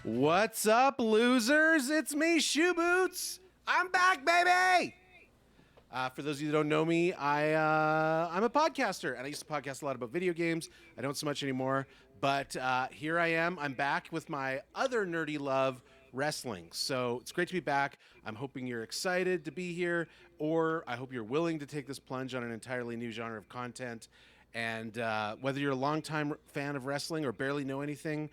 What's up, losers? It's me, Shoeboots. I'm back, baby. For those of you that don't know me, I'm a podcaster, and I used to podcast a lot about video games. I don't so much anymore, but here I am. I'm back with my other nerdy love, wrestling. So it's great to be back. I'm hoping you're excited to be here, or I hope you're willing to take this plunge on an entirely new genre of content. And whether you're a longtime fan of wrestling or barely know anything,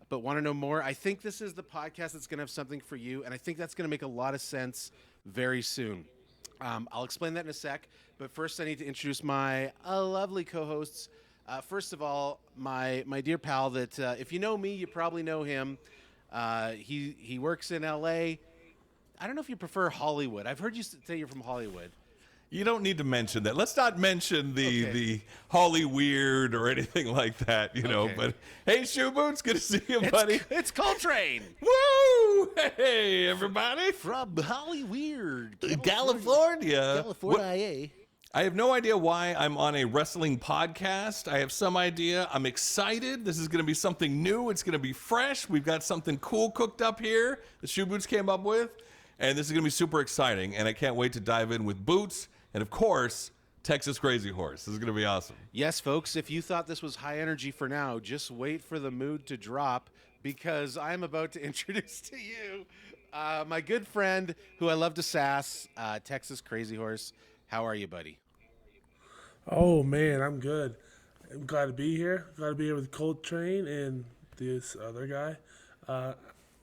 but want to know more, I think this is the podcast that's going to have something for you, and I think that's going to make a lot of sense very soon. I'll explain that in a sec, but first I need to introduce my lovely co-hosts. First of all, my dear pal that if you know me, you probably know him. He works in L.A. I don't know if you prefer Hollywood. I've heard you say you're from Hollywood. You don't need to mention that. Let's not mention the Holly Weird or anything like that, you know. But hey, Shoeboots, good to see you, buddy. It's Koltrane. Woo! Hey, everybody. From Holly Weird, California. California. I have no idea why I'm on a wrestling podcast. I have some idea. I'm excited. This is going to be something new. It's going to be fresh. We've got something cool cooked up here that Shoeboots came up with. And this is going to be super exciting. And I can't wait to dive in with Boots. And of course, Txcrazyhorse. This is going to be awesome. Yes, folks, if you thought this was high energy for now, just wait for the mood to drop because I'm about to introduce to you my good friend who I love to sass, Txcrazyhorse. How are you, buddy? Oh, man, I'm good. I'm glad to be here. Glad to be here with Koltrane and this other guy.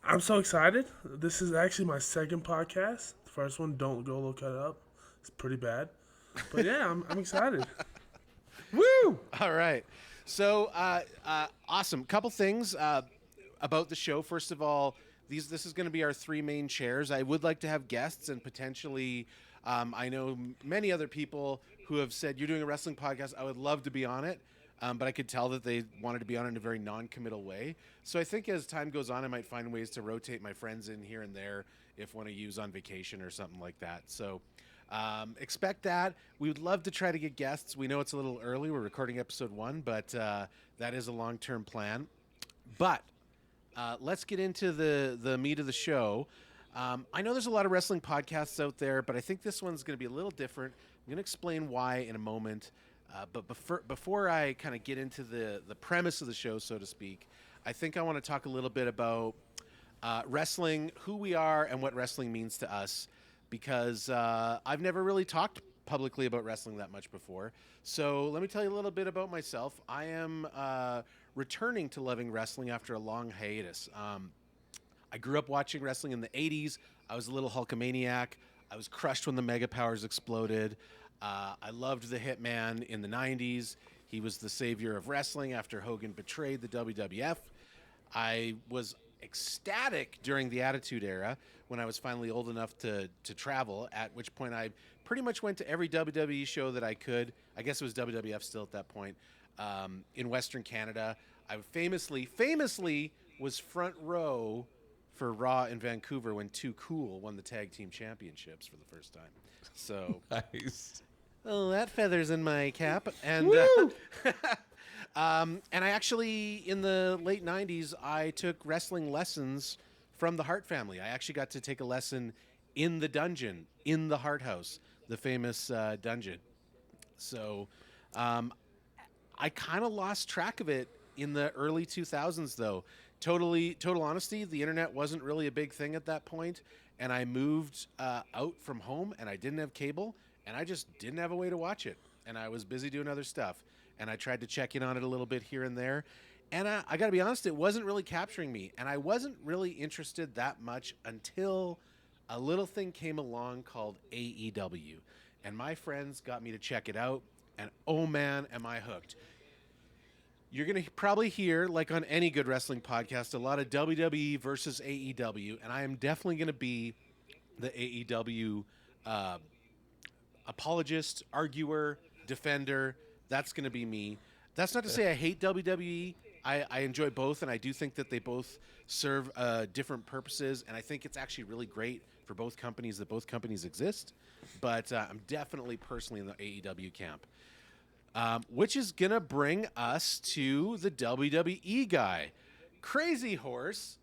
I'm so excited. This is actually my second podcast. The first one, Don't Go Look It Up. It's pretty bad. But yeah, I'm excited. Woo! All right. So, awesome. Couple things about the show. First of all, this is going to be our three main chairs. I would like to have guests and potentially, I know many other people who have said, you're doing a wrestling podcast. I would love to be on it. But I could tell that they wanted to be on it in a very non-committal way. So I think as time goes on, I might find ways to rotate my friends in here and there if one of you's on vacation or something like that. So expect that. We would love to try to get guests. We know it's a little early. We're recording episode 1, but that is a long-term plan. But let's get into the meat of the show. I know there's a lot of wrestling podcasts out there, but I think this one's going to be a little different. I'm going to explain why in a moment. But before I kind of get into the premise of the show, so to speak, I think I want to talk a little bit about wrestling, who we are, and what wrestling means to us, because I've never really talked publicly about wrestling that much before. So let me tell you a little bit about myself. I am returning to loving wrestling after a long hiatus. I grew up watching wrestling in the 80s. I was a little Hulkamaniac. I was crushed when the Mega Powers exploded. I loved the Hitman in the 90s. He was the savior of wrestling after Hogan betrayed the WWF. I was ecstatic during the Attitude Era when I was finally old enough to travel, at which point I pretty much went to every WWE show that I could. I guess it was WWF still at that point. In Western Canada, I famously was front row for Raw in Vancouver when Too Cool won the tag team championships for the first time. So Nice. Oh, that feather's in my cap. And and I actually, in the late 90s, I took wrestling lessons from the Hart family. I actually got to take a lesson in the dungeon, in the Hart House, the famous dungeon. So I kind of lost track of it in the early 2000s, though. Total honesty, the internet wasn't really a big thing at that point, and I moved out from home, and I didn't have cable, and I just didn't have a way to watch it, and I was busy doing other stuff, and I tried to check in on it a little bit here and there, and I got to be honest, it wasn't really capturing me, and I wasn't really interested that much until a little thing came along called AEW, and my friends got me to check it out, and oh man, am I hooked. You're going to probably hear, like on any good wrestling podcast, a lot of WWE versus AEW, and I am definitely going to be the AEW apologist, arguer, defender. That's going to be me. That's not to say I hate WWE. I enjoy both, and I do think that they both serve different purposes, and I think it's actually really great for both companies that both companies exist. But I'm definitely personally in the AEW camp. Which is going to bring us to the WWE guy. Crazy Horse,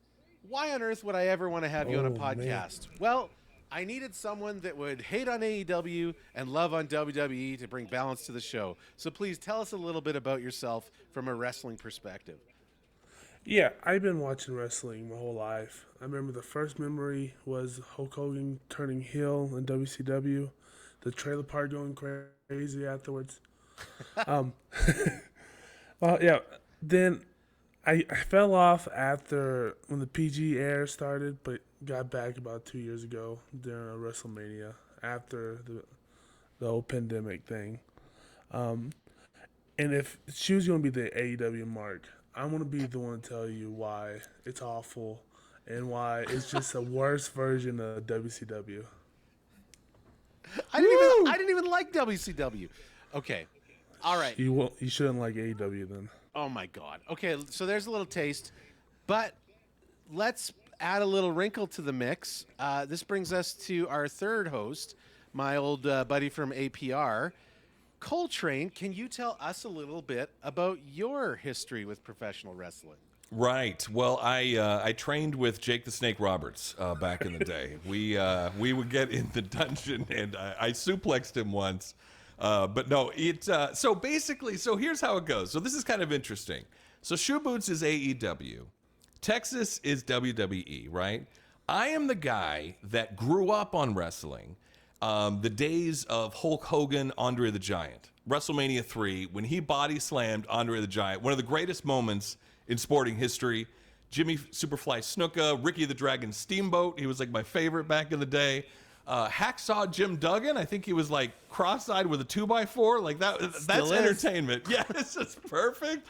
why on earth would I ever want to have you on a Oh, man. podcast? Well, I needed someone that would hate on AEW and love on WWE to bring balance to the show. So please tell us a little bit about yourself from a wrestling perspective. Yeah, I've been watching wrestling my whole life. I remember the first memory was Hulk Hogan turning heel in WCW, the trailer park going crazy afterwards. um, well, yeah. Then I fell off after when the PG era started, but got back about 2 years ago during a WrestleMania after the whole pandemic thing. And if she was going to be the AEW mark, I'm going to be the one to tell you why it's awful and why it's just a worse version of WCW. I didn't even like WCW. Okay. All right. You shouldn't like AEW then. Oh my God. Okay, so there's a little taste, but let's add a little wrinkle to the mix. This brings us to our third host, my old buddy from APR, Koltrane. Can you tell us a little bit about your history with professional wrestling? Right. Well, I trained with Jake the Snake Roberts back in the day. We would get in the dungeon, and I suplexed him once. But no, so basically, so here's how it goes. So this is kind of interesting. So Shoeboots is AEW. Texas is WWE, right? I am the guy that grew up on wrestling. The days of Hulk Hogan, Andre the Giant, WrestleMania 3, when he body slammed Andre the Giant, one of the greatest moments in sporting history. Jimmy Superfly Snuka, Ricky the Dragon Steamboat, he was like my favorite back in the day. Hacksaw Jim Duggan, I think he was like cross-eyed with a 2x4, like that's entertainment. Yeah, it's just perfect.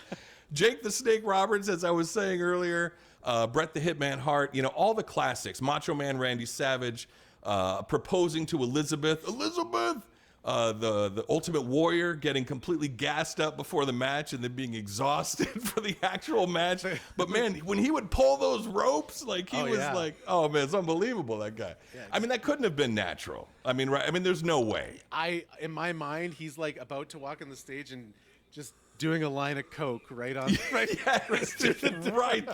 Jake the Snake Roberts, as I was saying earlier, Bret the Hitman Hart, all the classics. Macho Man Randy Savage, proposing to Elizabeth, the Ultimate Warrior, getting completely gassed up before the match and then being exhausted for the actual match. But man, when he would pull those ropes, like he was like, oh man, it's unbelievable, that guy. Yeah, I mean, that couldn't have been natural. I mean, right? I mean, there's no way. In my mind, he's like about to walk on the stage and just doing a line of coke right on, right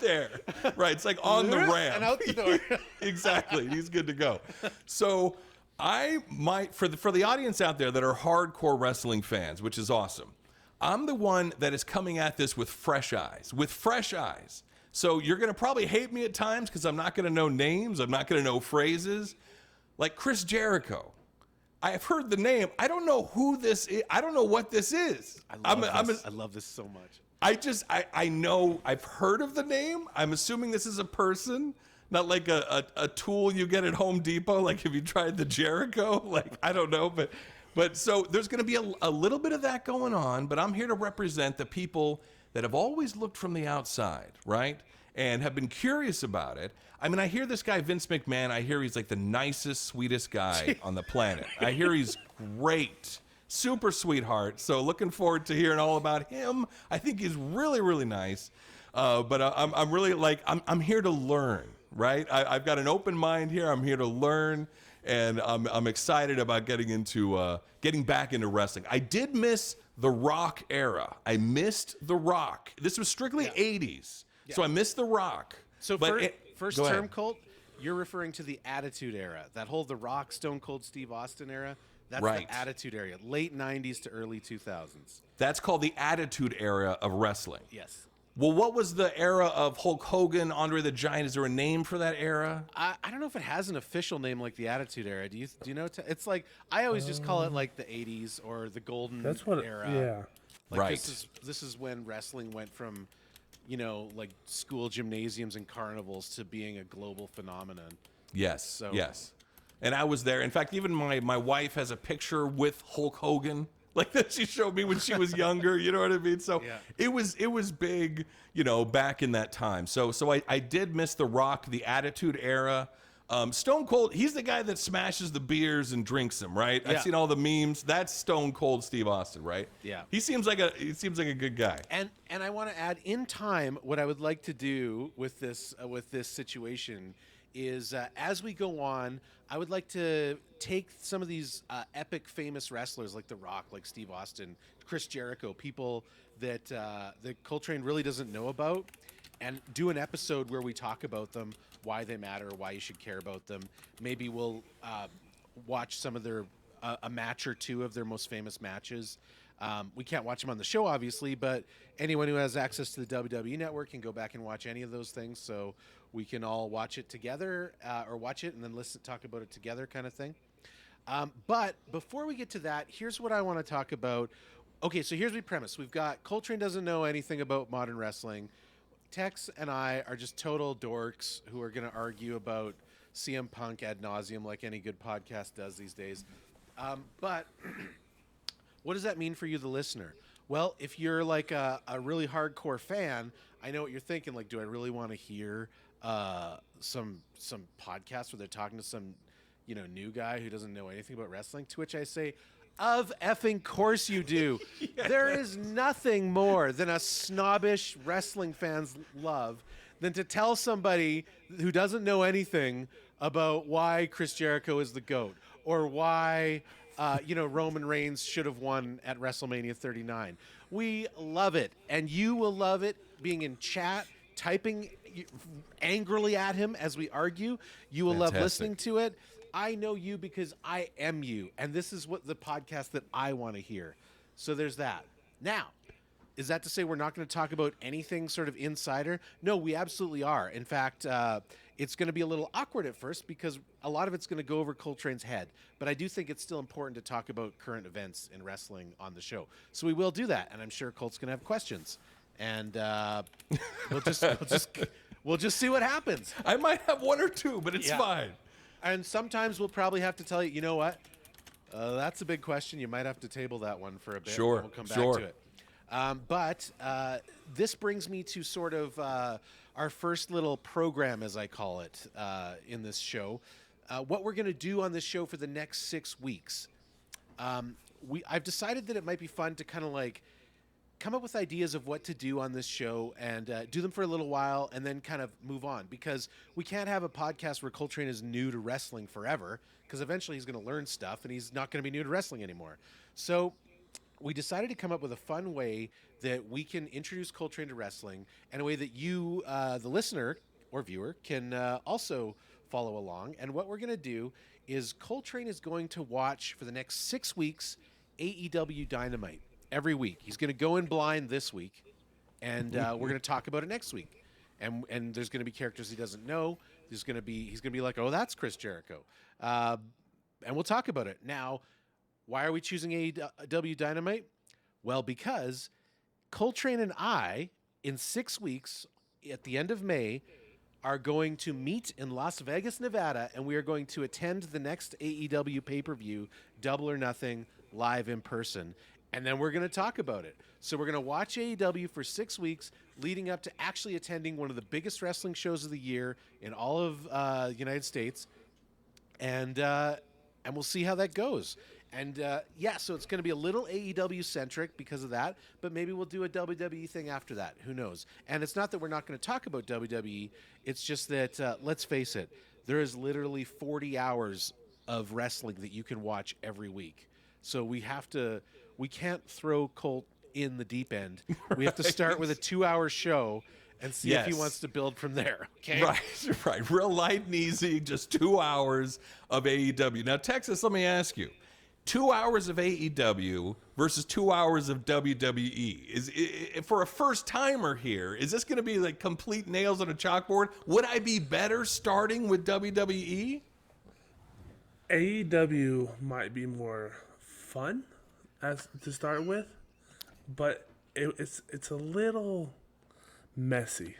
there. Right, it's like on the ramp and out the door. Exactly, he's good to go. So I might, for the audience out there that are hardcore wrestling fans, which is awesome, I'm the one that is coming at this with fresh eyes. So you're going to probably hate me at times because I'm not going to know names. I'm not going to know phrases. Like Chris Jericho. I have heard the name. I don't know who this is. I don't know what this is. I love this so much. I know, I've heard of the name. I'm assuming this is a person. Not like a tool you get at Home Depot, like if you tried the Jericho, like, I don't know. But so there's going to be a little bit of that going on, but I'm here to represent the people that have always looked from the outside, right? And have been curious about it. I mean, I hear this guy, Vince McMahon, I hear he's like the nicest, sweetest guy on the planet. I hear he's great. Super sweetheart. So looking forward to hearing all about him. I think he's really, really nice. But I'm really like, I'm here to learn. Right, I've got an open mind here. I'm here to learn, and I'm excited about getting back into wrestling. I did miss the Rock era. I missed the Rock. This was strictly 80s, so I missed the Rock. So first term, Colt, you're referring to the Attitude Era, that whole The Rock, Stone Cold Steve Austin era. That's right. The Attitude Era, late 90s to early 2000s. That's called the Attitude Era of wrestling. Yes. Well, what was the era of Hulk Hogan, Andre the Giant? Is there a name for that era? I don't know if it has an official name like the Attitude Era. Do you know? It's like, I always just call it like the 80s or the Golden Era. Yeah. Like Right. This is when wrestling went from, like school gymnasiums and carnivals to being a global phenomenon. Yes. Yes. And I was there. In fact, even my wife has a picture with Hulk Hogan. Like that she showed me when she was younger, you know what I mean? So it was big, back in that time. So I did miss the Rock, the Attitude Era. Stone Cold, he's the guy that smashes the beers and drinks them, right? Yeah. I've seen all the memes. That's Stone Cold Steve Austin, right? Yeah. He seems like a good guy. And I want to add, in time, what I would like to do with this situation is, as we go on, I would like to take some of these epic, famous wrestlers like The Rock, like Steve Austin, Chris Jericho, people that Coltrane really doesn't know about, and do an episode where we talk about them, why they matter, why you should care about them. Maybe we'll watch some of their a match or two of their most famous matches. We can't watch them on the show, obviously, but anyone who has access to the WWE Network can go back and watch any of those things. So we can all watch it together, or watch it and then talk about it together, kind of thing. But before we get to that, here's what I want to talk about. Okay, so here's my premise. We've got Coltrane doesn't know anything about modern wrestling. Tex and I are just total dorks who are going to argue about CM Punk ad nauseum like any good podcast does these days. But what does that mean for you, the listener? Well, if you're like a really hardcore fan, I know what you're thinking. Like, do I really want to hear some podcast where they're talking to some new guy who doesn't know anything about wrestling? To which I say, of effing course you do. Yes. There is nothing more than a snobbish wrestling fan's love than to tell somebody who doesn't know anything about why Chris Jericho is the GOAT or why Roman Reigns should have won at WrestleMania 39. We love it, and you will love it being in chat, typing angrily at him as we argue. You will love listening to it. I know you because I am you, and this is what the podcast that I want to hear. So there's that. Now, is that to say we're not going to talk about anything sort of insider? No, we absolutely are. In fact, it's going to be a little awkward at first because a lot of it's going to go over Coltrane's head. But I do think it's still important to talk about current events in wrestling on the show. So we will do that, and I'm sure Colt's going to have questions. And we'll just see what happens. I might have one or two, but it's fine. And sometimes we'll probably have to tell you, you know what? That's a big question. You might have to table that one for a bit. Sure. We'll come back to it. But this brings me to sort of our first little program, as I call it, in this show. What we're going to do on this show for the next 6 weeks. I've decided that it might be fun to kind of like come up with ideas of what to do on this show and do them for a little while and then kind of move on, because we can't have a podcast where Coltrane is new to wrestling forever, because eventually he's going to learn stuff and he's not going to be new to wrestling anymore. So we decided to come up with a fun way that we can introduce Coltrane to wrestling in a way that you, the listener or viewer, can also follow along. And what we're going to do is Coltrane is going to watch for the next 6 weeks AEW Dynamite. Every week. He's going to go in blind this week, and we're going to talk about it next week. And there's going to be characters he doesn't know. He's going to be like, oh, that's Chris Jericho. And we'll talk about it. Now, why are we choosing AEW Dynamite? Well, because Coltrane and I, in 6 weeks, at the end of May, are going to meet in Las Vegas, Nevada, and we are going to attend the next AEW pay-per-view, Double or Nothing, live in person. And then we're going to talk about it. So we're going to watch AEW for 6 weeks, leading up to actually attending one of the biggest wrestling shows of the year in all of the United States. And we'll see how that goes. And so it's going to be a little AEW-centric because of that, but maybe we'll do a WWE thing after that. Who knows? And it's not that we're not going to talk about WWE. It's just that, let's face it, there is literally 40 hours of wrestling that you can watch every week. So we can't throw Colt in the deep end. We have to start with a 2-hour show and see if he wants to build from there. Okay? Right. Real light and easy, just 2 hours of AEW. Now, Texas, let me ask you. 2 hours of AEW versus 2 hours of WWE. Is for a first timer here, is this going to be like complete nails on a chalkboard? Would I be better starting with WWE? AEW might be more fun as to start with, but it's a little messy.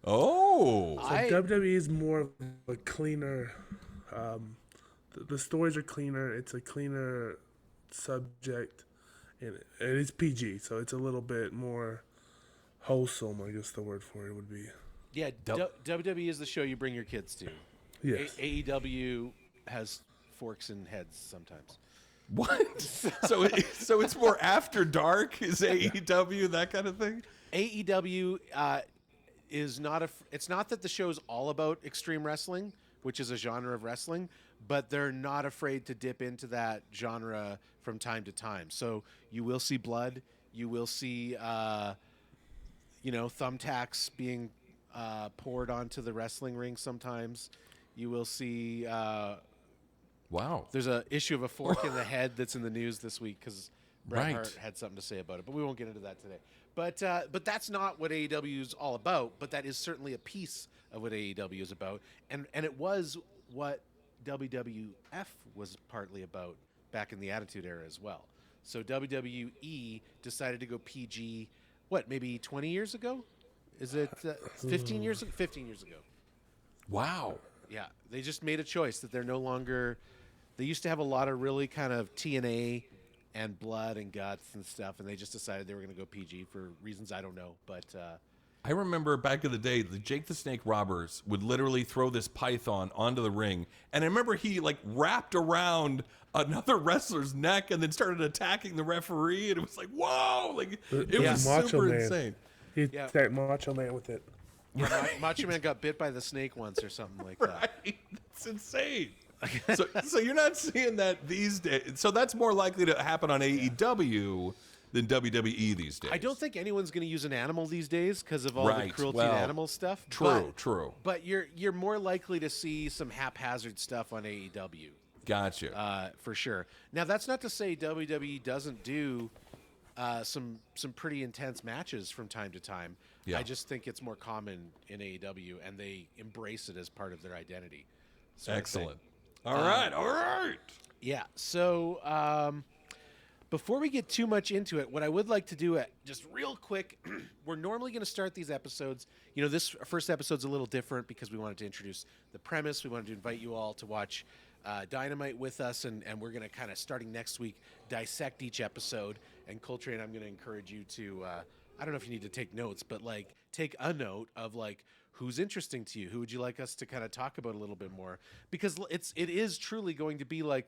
Oh, so WWE is more of a cleaner. The stories are cleaner. It's a cleaner subject, and it is PG, so it's a little bit more wholesome. I guess the word for it would be. Yeah, WWE is the show you bring your kids to. Yes. AEW has forks in heads sometimes. What? so it's more after dark? Is AEW that kind of thing? AEW is not it's not that the show's all about extreme wrestling, which is a genre of wrestling, but they're not afraid to dip into that genre from time to time. So you will see blood, you will see thumbtacks being poured onto the wrestling ring sometimes. You will see Wow. there's a issue of a fork in the head that's in the news this week because Bret Right. Hart had something to say about it, but we won't get into that today. But that's not what AEW is all about. But that is certainly a piece of what AEW is about, and it was what WWF was partly about back in the Attitude Era as well. So WWE decided to go PG. What, maybe 20 years ago? Is it 15 years? 15 years ago. Wow. Yeah, they just made a choice that they're no longer. They used to have a lot of really kind of TNA and blood and guts and stuff, and they just decided they were going to go PG for reasons I don't know. But I remember back in the day, the Jake the Snake Roberts would literally throw this python onto the ring, and I remember he like wrapped around another wrestler's neck and then started attacking the referee, and it was like, whoa, like it was Macho super Man. insane. He Yeah. attacked Macho Man with it. yeah, Macho Man got bit by the snake once or something like that. Right? That's insane. So you're not seeing that these days. So that's more likely to happen on AEW than WWE these days. I don't think anyone's going to use an animal these days because of all Right, the cruelty well, to animal stuff. True. But you're more likely to see some haphazard stuff on AEW. Gotcha. For sure. Now, that's not to say WWE doesn't do some pretty intense matches from time to time. Yeah. I just think it's more common in AEW, and they embrace it as part of their identity. sort of thing. Excellent. All right. Yeah. So before we get too much into it, what I would like to do, just real quick, we're normally going to start these episodes. You know, this first episode's a little different because we wanted to introduce the premise. We wanted to invite you all to watch Dynamite with us, and we're going to kind of, starting next week, dissect each episode. And Koltrane, I'm going to encourage you to, I don't know if you need to take notes, but like take a note of like, who's interesting to you? Who would you like us to kind of talk about a little bit more? Because it is truly going to be like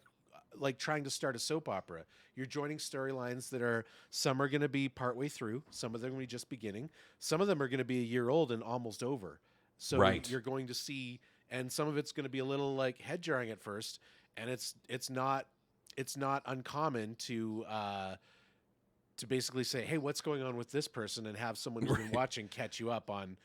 trying to start a soap opera. You're joining storylines that are, some are going to be partway through, some of them are going to be just beginning, some of them are going to be a year old and almost over. So Right. you're going to see, and some of it's going to be a little like head jarring at first, and it's not uncommon to basically say, hey, what's going on with this person, and have someone who's been watching catch you up on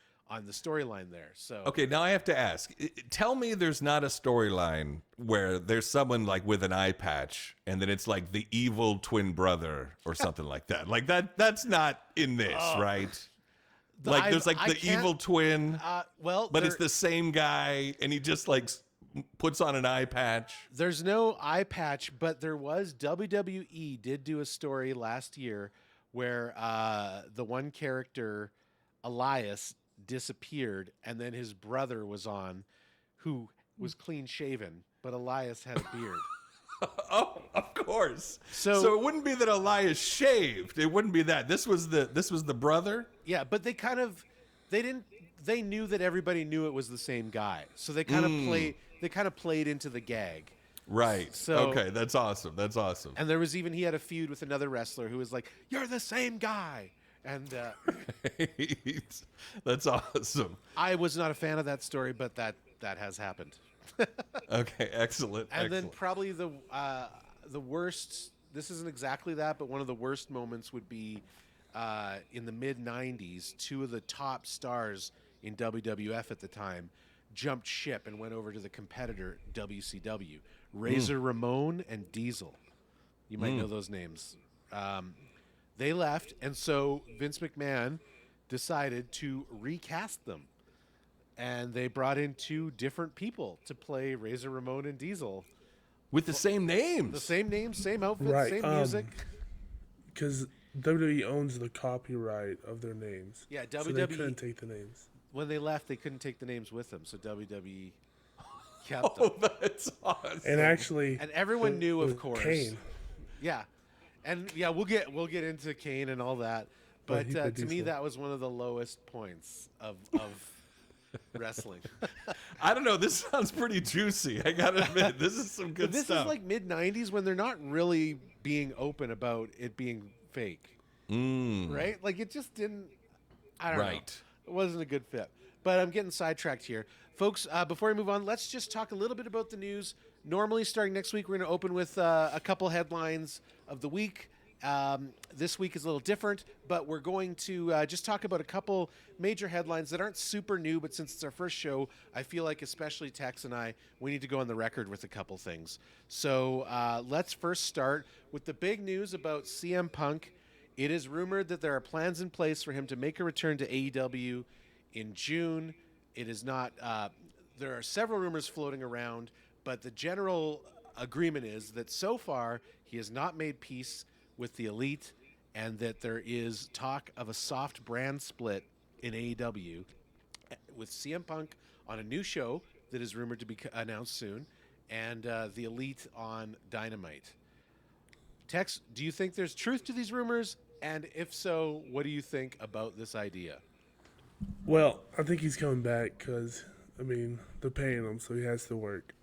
the storyline there. So Okay, now I have to ask. Tell me there's not a storyline where there's someone like with an eye patch and then it's like the evil twin brother or something like that. Like that's not in this, right? Like there's like I the can't- evil twin, well, but it's there- the same guy and he just like puts on an eye patch. There's no eye patch, but there was, WWE did do a story last year where the one character, Elias, disappeared, and then his brother was on, who was clean shaven, but Elias had a beard. Oh, of course. So it wouldn't be that Elias shaved. It wouldn't be that. This was the brother. yeah, but they knew that everybody knew it was the same guy, so they kind of played into the gag. Right. So- okay, that's awesome. That's awesome. And there was even, he had a feud with another wrestler who was like, "You're the same guy," and That's awesome. I was not a fan of that story, but that has happened. Okay, excellent. And then excellent. probably the worst. This isn't exactly that, but one of the worst moments would be in the mid '90s. Two of the top stars in WWF at the time jumped ship and went over to the competitor WCW. Razor Ramon and Diesel. You might know those names. They left, and so Vince McMahon decided to recast them. And they brought in two different people to play Razor Ramon and Diesel. With the same names. The same name, same outfit, Right, same music. Because WWE owns the copyright of their names. Yeah, So they WWE couldn't take the names. When they left, they couldn't take the names with them, so WWE kept them. Oh, that's awesome. And actually, And everyone knew, of with course. Kane. Yeah, and yeah, we'll get into Kane and all that. But he to produced me, them. that was one of the lowest points of wrestling. I don't know. This sounds pretty juicy. I gotta admit, this is some good But this stuff. is like mid '90s when they're not really being open about it being fake, right? Like it just didn't. I don't know. Right. It wasn't a good fit. But I'm getting sidetracked here. Folks, before we move on, let's just talk a little bit about the news. Normally, starting next week, we're going to open with a couple headlines of the week. This week is a little different, but we're going to just talk about a couple major headlines that aren't super new, but since it's our first show, I feel like especially Tex and I, we need to go on the record with a couple things. So let's first start with the big news about CM Punk. It is rumored that there are plans in place for him to make a return to AEW in June. It is not, there are several rumors floating around, but the general agreement is that so far he has not made peace with the Elite, and that there is talk of a soft brand split in AEW with CM Punk on a new show that is rumored to be announced soon, and the Elite on Dynamite. Tex, do you think there's truth to these rumors? And if so, what do you think about this idea? Well, I think he's coming back because, I mean, they're paying him, so he has to work.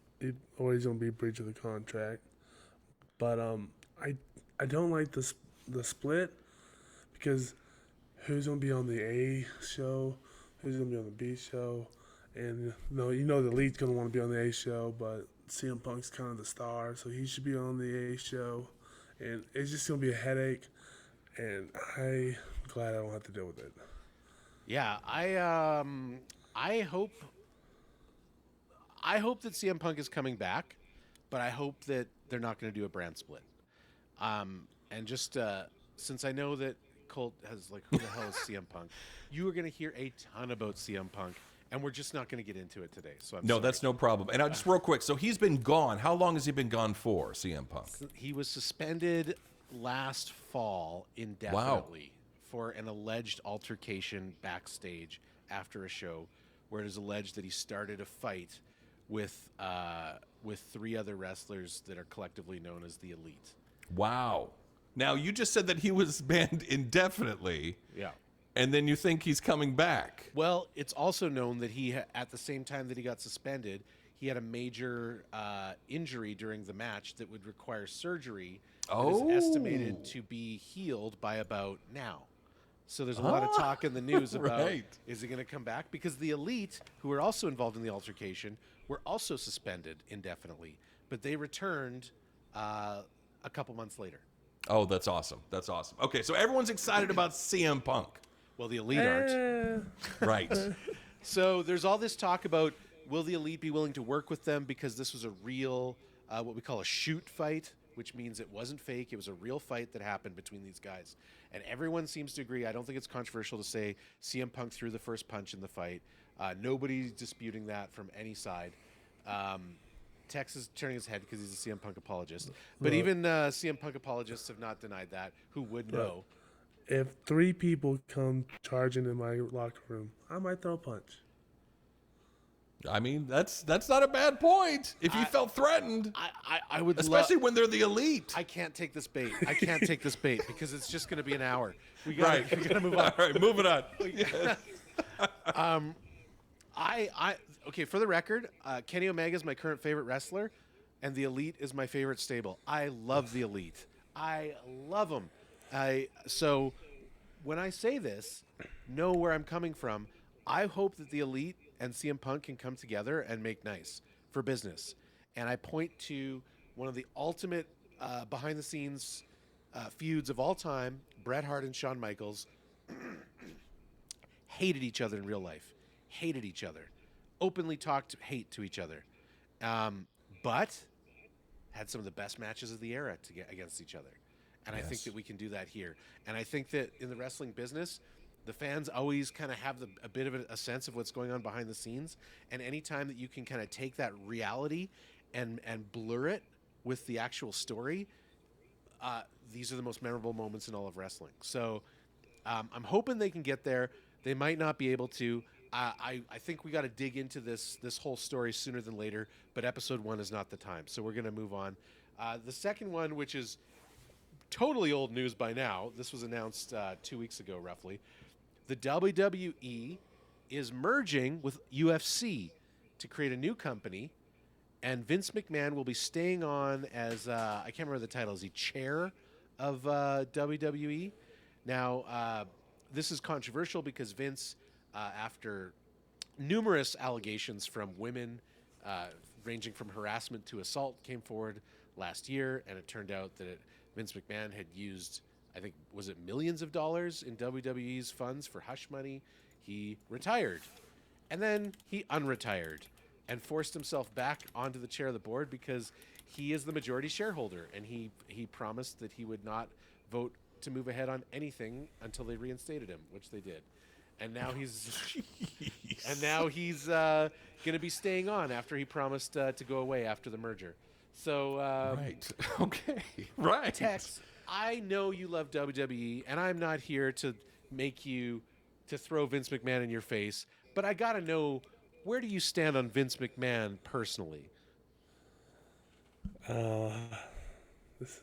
Or he's going to be a breach of the contract. But I don't like the split because who's going to be on the A show, who's going to be on the B show, and the Elite's going to want to be on the A show, but CM Punk's kind of the star, so he should be on the A show, and it's just going to be a headache, and I'm glad I don't have to deal with it. Yeah, I hope that CM Punk is coming back, but I hope that they're not going to do a brand split. And just since I know that Colt has who the hell is CM Punk, you are going to hear a ton about CM Punk, and we're just not going to get into it today. So I'm sorry. That's no problem. And just real quick, so he's been gone. How long has he been gone for, CM Punk? He was suspended last fall indefinitely for an alleged altercation backstage after a show, where it is alleged that he started a fight with 3 other wrestlers that are collectively known as the Elite. Wow. Now, you just said that he was banned indefinitely. Yeah. And then you think he's coming back. Well, it's also known that he, at the same time that he got suspended, he had a major injury during the match that would require surgery. Oh. That is estimated to be healed by about now. So there's a lot of talk in the news about, is he going to come back? Because the Elite, who were also involved in the altercation, were also suspended indefinitely. But they returned a couple months later. Oh, that's awesome. That's awesome. Okay, so everyone's excited about CM Punk. Well, the Elite aren't. Right. So there's all this talk about, will the Elite be willing to work with them, because this was a real, what we call a shoot fight, which means it wasn't fake. It was a real fight that happened between these guys. And everyone seems to agree. I don't think it's controversial to say CM Punk threw the first punch in the fight. Nobody's disputing that from any side. Tex is turning his head because he's a CM Punk apologist. But even CM Punk apologists have not denied that. Who would know? If 3 people come charging in my locker room, I might throw a punch. I mean, that's not a bad point. If you felt threatened, I would especially when they're the Elite. I can't take this bait. I can't take this bait because it's just going to be an hour. We gotta move on. All right, moving on. Yes. Okay, for the record, Kenny Omega is my current favorite wrestler, and the Elite is my favorite stable. I love the Elite. I love them. So when I say this, know where I'm coming from. I hope that the Elite and CM Punk can come together and make nice for business. And I point to one of the ultimate behind-the-scenes feuds of all time, Bret Hart and Shawn Michaels. Hated each other in real life. Hated each other. Openly talked hate to each other. But had some of the best matches of the era to get against each other. And yes. I think that we can do that here. And I think that in the wrestling business, the fans always kind of have a bit of a sense of what's going on behind the scenes. And anytime that you can kind of take that reality and blur it with the actual story, these are the most memorable moments in all of wrestling. So I'm hoping they can get there. They might not be able to. I think we got to dig into this whole story sooner than later, but episode 1 is not the time. So we're going to move on. The second one, which is totally old news by now, this was announced 2 weeks ago, roughly. The WWE is merging with UFC to create a new company, and Vince McMahon will be staying on as, I can't remember the title, is he chair of WWE? Now, this is controversial because Vince, after numerous allegations from women, ranging from harassment to assault, came forward last year, and it turned out that Vince McMahon had used I think, was it millions of dollars in WWE's funds for hush money. He retired. And then he unretired and forced himself back onto the chair of the board because he is the majority shareholder. And he promised that he would not vote to move ahead on anything until they reinstated him, which they did. And now he's going to be staying on after he promised to go away after the merger. So right. Okay. Right. Tex, I know you love WWE, and I'm not here to make you to throw Vince McMahon in your face, but I got to know, where do you stand on Vince McMahon personally?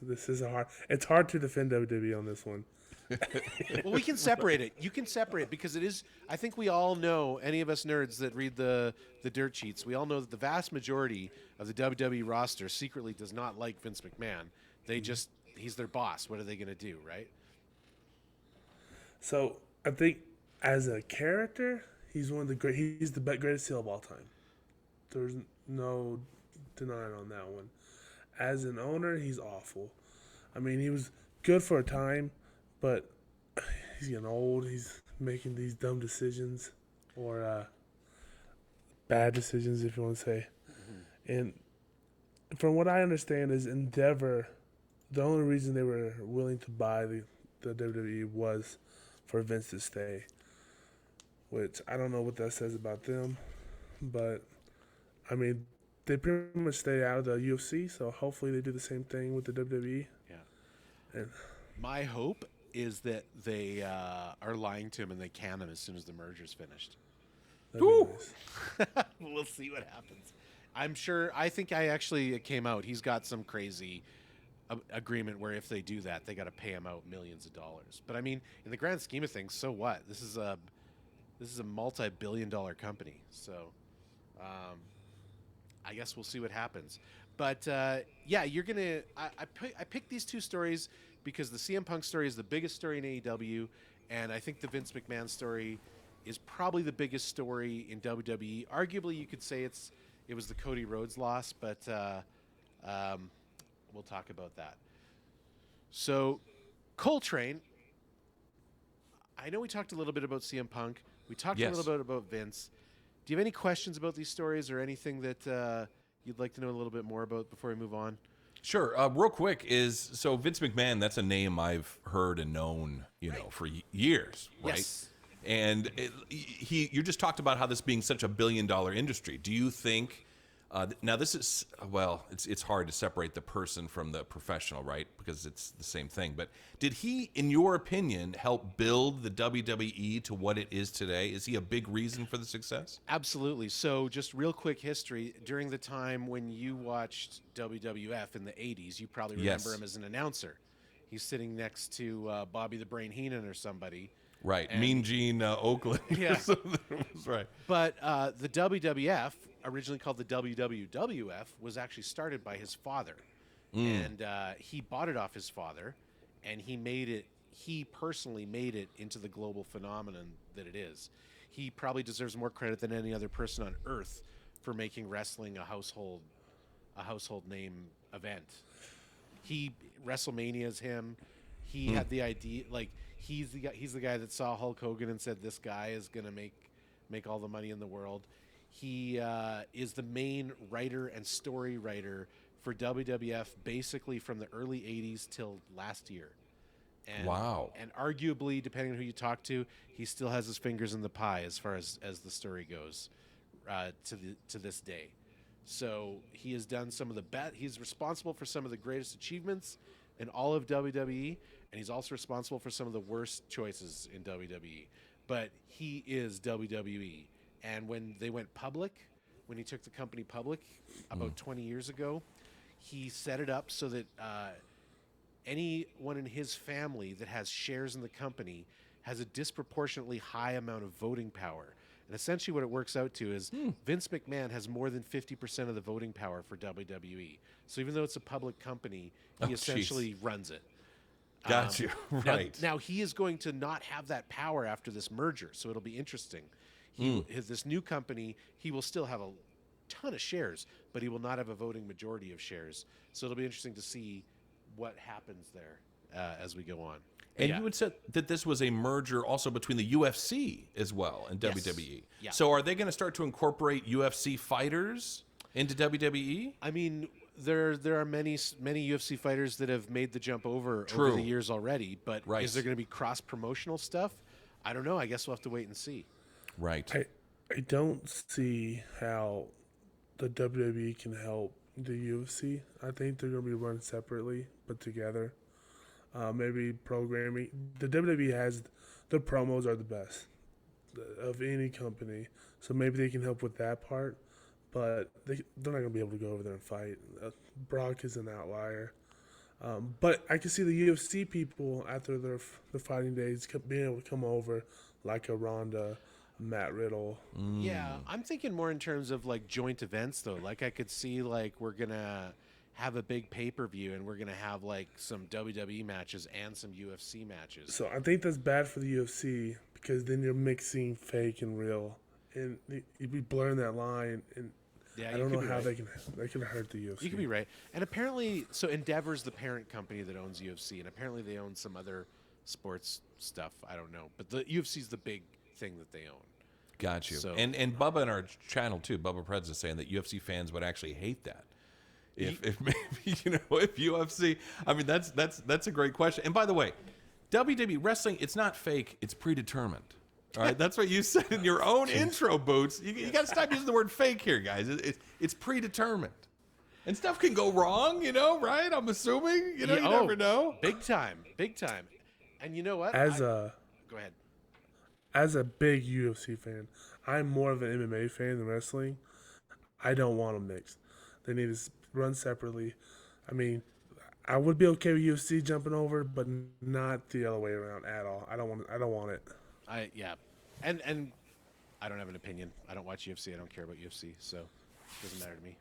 This is hard. It's hard to defend WWE on this one. Well, we can separate it. You can separate it because it is. I think we all know, any of us nerds that read the dirt sheets, we all know that the vast majority of the WWE roster secretly does not like Vince McMahon. They just, he's their boss. What are they going to do, right? So I think as a character, he's one of the great. He's the greatest heel of all time. There's no denying on that one. As an owner, he's awful. I mean, he was good for a time, but he's getting old. He's making these dumb decisions or bad decisions, if you want to say. Mm-hmm. And from what I understand is Endeavor, the only reason they were willing to buy the WWE was for Vince to stay, which I don't know what that says about them. But, I mean, they pretty much stay out of the UFC, so hopefully they do the same thing with the WWE. Yeah. And my hope is that they are lying to him and they can him as soon as the merger's finished. that'd be nice. We'll see what happens. I'm sure. I think it came out. He's got some crazy agreement where if they do that, they got to pay him out millions of dollars. But I mean, in the grand scheme of things, so what? This is a multi-billion-dollar company. So, I guess we'll see what happens. But yeah, you're gonna. I picked these two stories because the CM Punk story is the biggest story in AEW, and I think the Vince McMahon story is probably the biggest story in WWE. Arguably, you could say it was the Cody Rhodes loss, but we'll talk about that. So, Koltrane, I know we talked a little bit about CM Punk. We talked a little bit about Vince. Do you have any questions about these stories or anything that you'd like to know a little bit more about before we move on? Sure. Real quick so Vince McMahon, that's a name I've heard and known, for years, right? Yes. And you just talked about how this being such a billion-dollar industry. Do you think now this is it's hard to separate the person from the professional, right? Because it's the same thing. But did he, in your opinion, help build the WWE to what it is today? Is he a big reason for the success? Absolutely. So just real quick history. During the time when you watched WWF in the 80s, you probably remember him as an announcer. He's sitting next to Bobby the Brain Heenan or somebody. Right. And Mean Gene Oakland. Yeah. That's right. But the WWF, originally called the WWF, was actually started by his father. And he bought it off his father, and he personally made it into the global phenomenon that it is. He probably deserves more credit than any other person on earth for making wrestling a household name event. WrestleMania's him. He had the idea, he's the guy that saw Hulk Hogan and said, this guy is going to make all the money in the world. He is the main writer and story writer for WWF basically from the early 80s till last year. And, wow. And arguably, depending on who you talk to, he still has his fingers in the pie as far as the story goes to this day. So he has done some of the best. He's responsible for some of the greatest achievements in all of WWE, and he's also responsible for some of the worst choices in WWE. But he is WWE. And when they went public, when he took the company public about 20 years ago, he set it up so that anyone in his family that has shares in the company has a disproportionately high amount of voting power. And essentially what it works out to is Vince McMahon has more than 50% of the voting power for WWE. So even though it's a public company, he essentially runs it. Got you. Right. Now he is going to not have that power after this merger, so it'll be interesting. This new company, he will still have a ton of shares, but he will not have a voting majority of shares. So it'll be interesting to see what happens there as we go on. And Yeah. you had said that this was a merger also between the UFC as well and Yes. WWE. Yeah. So are they going to start to incorporate UFC fighters into WWE? I mean, there are many UFC fighters that have made the jump over True. the years already. But Right. is there going to be cross promotional stuff? I don't know. I guess we'll have to wait and see. Right. I don't see how the WWE can help the UFC. I think they're going to be run separately, but together. Maybe programming. The WWE has their promos are the best of any company, so maybe they can help with that part. But they're not going to be able to go over there and fight. Brock is an outlier. But I can see the UFC people after their fighting days being able to come over, like a Ronda, Matt Riddle. Yeah, I'm thinking more in terms of like joint events though. Like I could see like we're gonna have a big pay-per-view and we're gonna have like some WWE matches and some UFC matches. So I think that's bad for the UFC because then you're mixing fake and real, and you'd be blurring that line. And Yeah, I you don't could know be how right. they can hurt the UFC. You could be right. And apparently, so Endeavor's the parent company that owns UFC, and apparently they own some other sports stuff. I don't know, but the UFC's the big thing that they own. Got you. So- And Bubba in our channel too, Bubba Preds is saying that UFC fans would actually hate that. If maybe if UFC, I mean that's a great question. And by the way, WWE wrestling, it's not fake, it's predetermined. All right, that's what you said in your own intro, Boots. You got to stop using the word fake here, guys. It's predetermined, and stuff can go wrong, right? I'm assuming, you never know. Big time, big time. And you know what? Go ahead. As a big UFC fan, I'm more of an MMA fan than wrestling. I don't want them mixed. They need to run separately. I mean, I would be okay with UFC jumping over, but not the other way around at all. I don't want it. And I don't have an opinion. I don't watch UFC. I don't care about UFC, so it doesn't matter to me.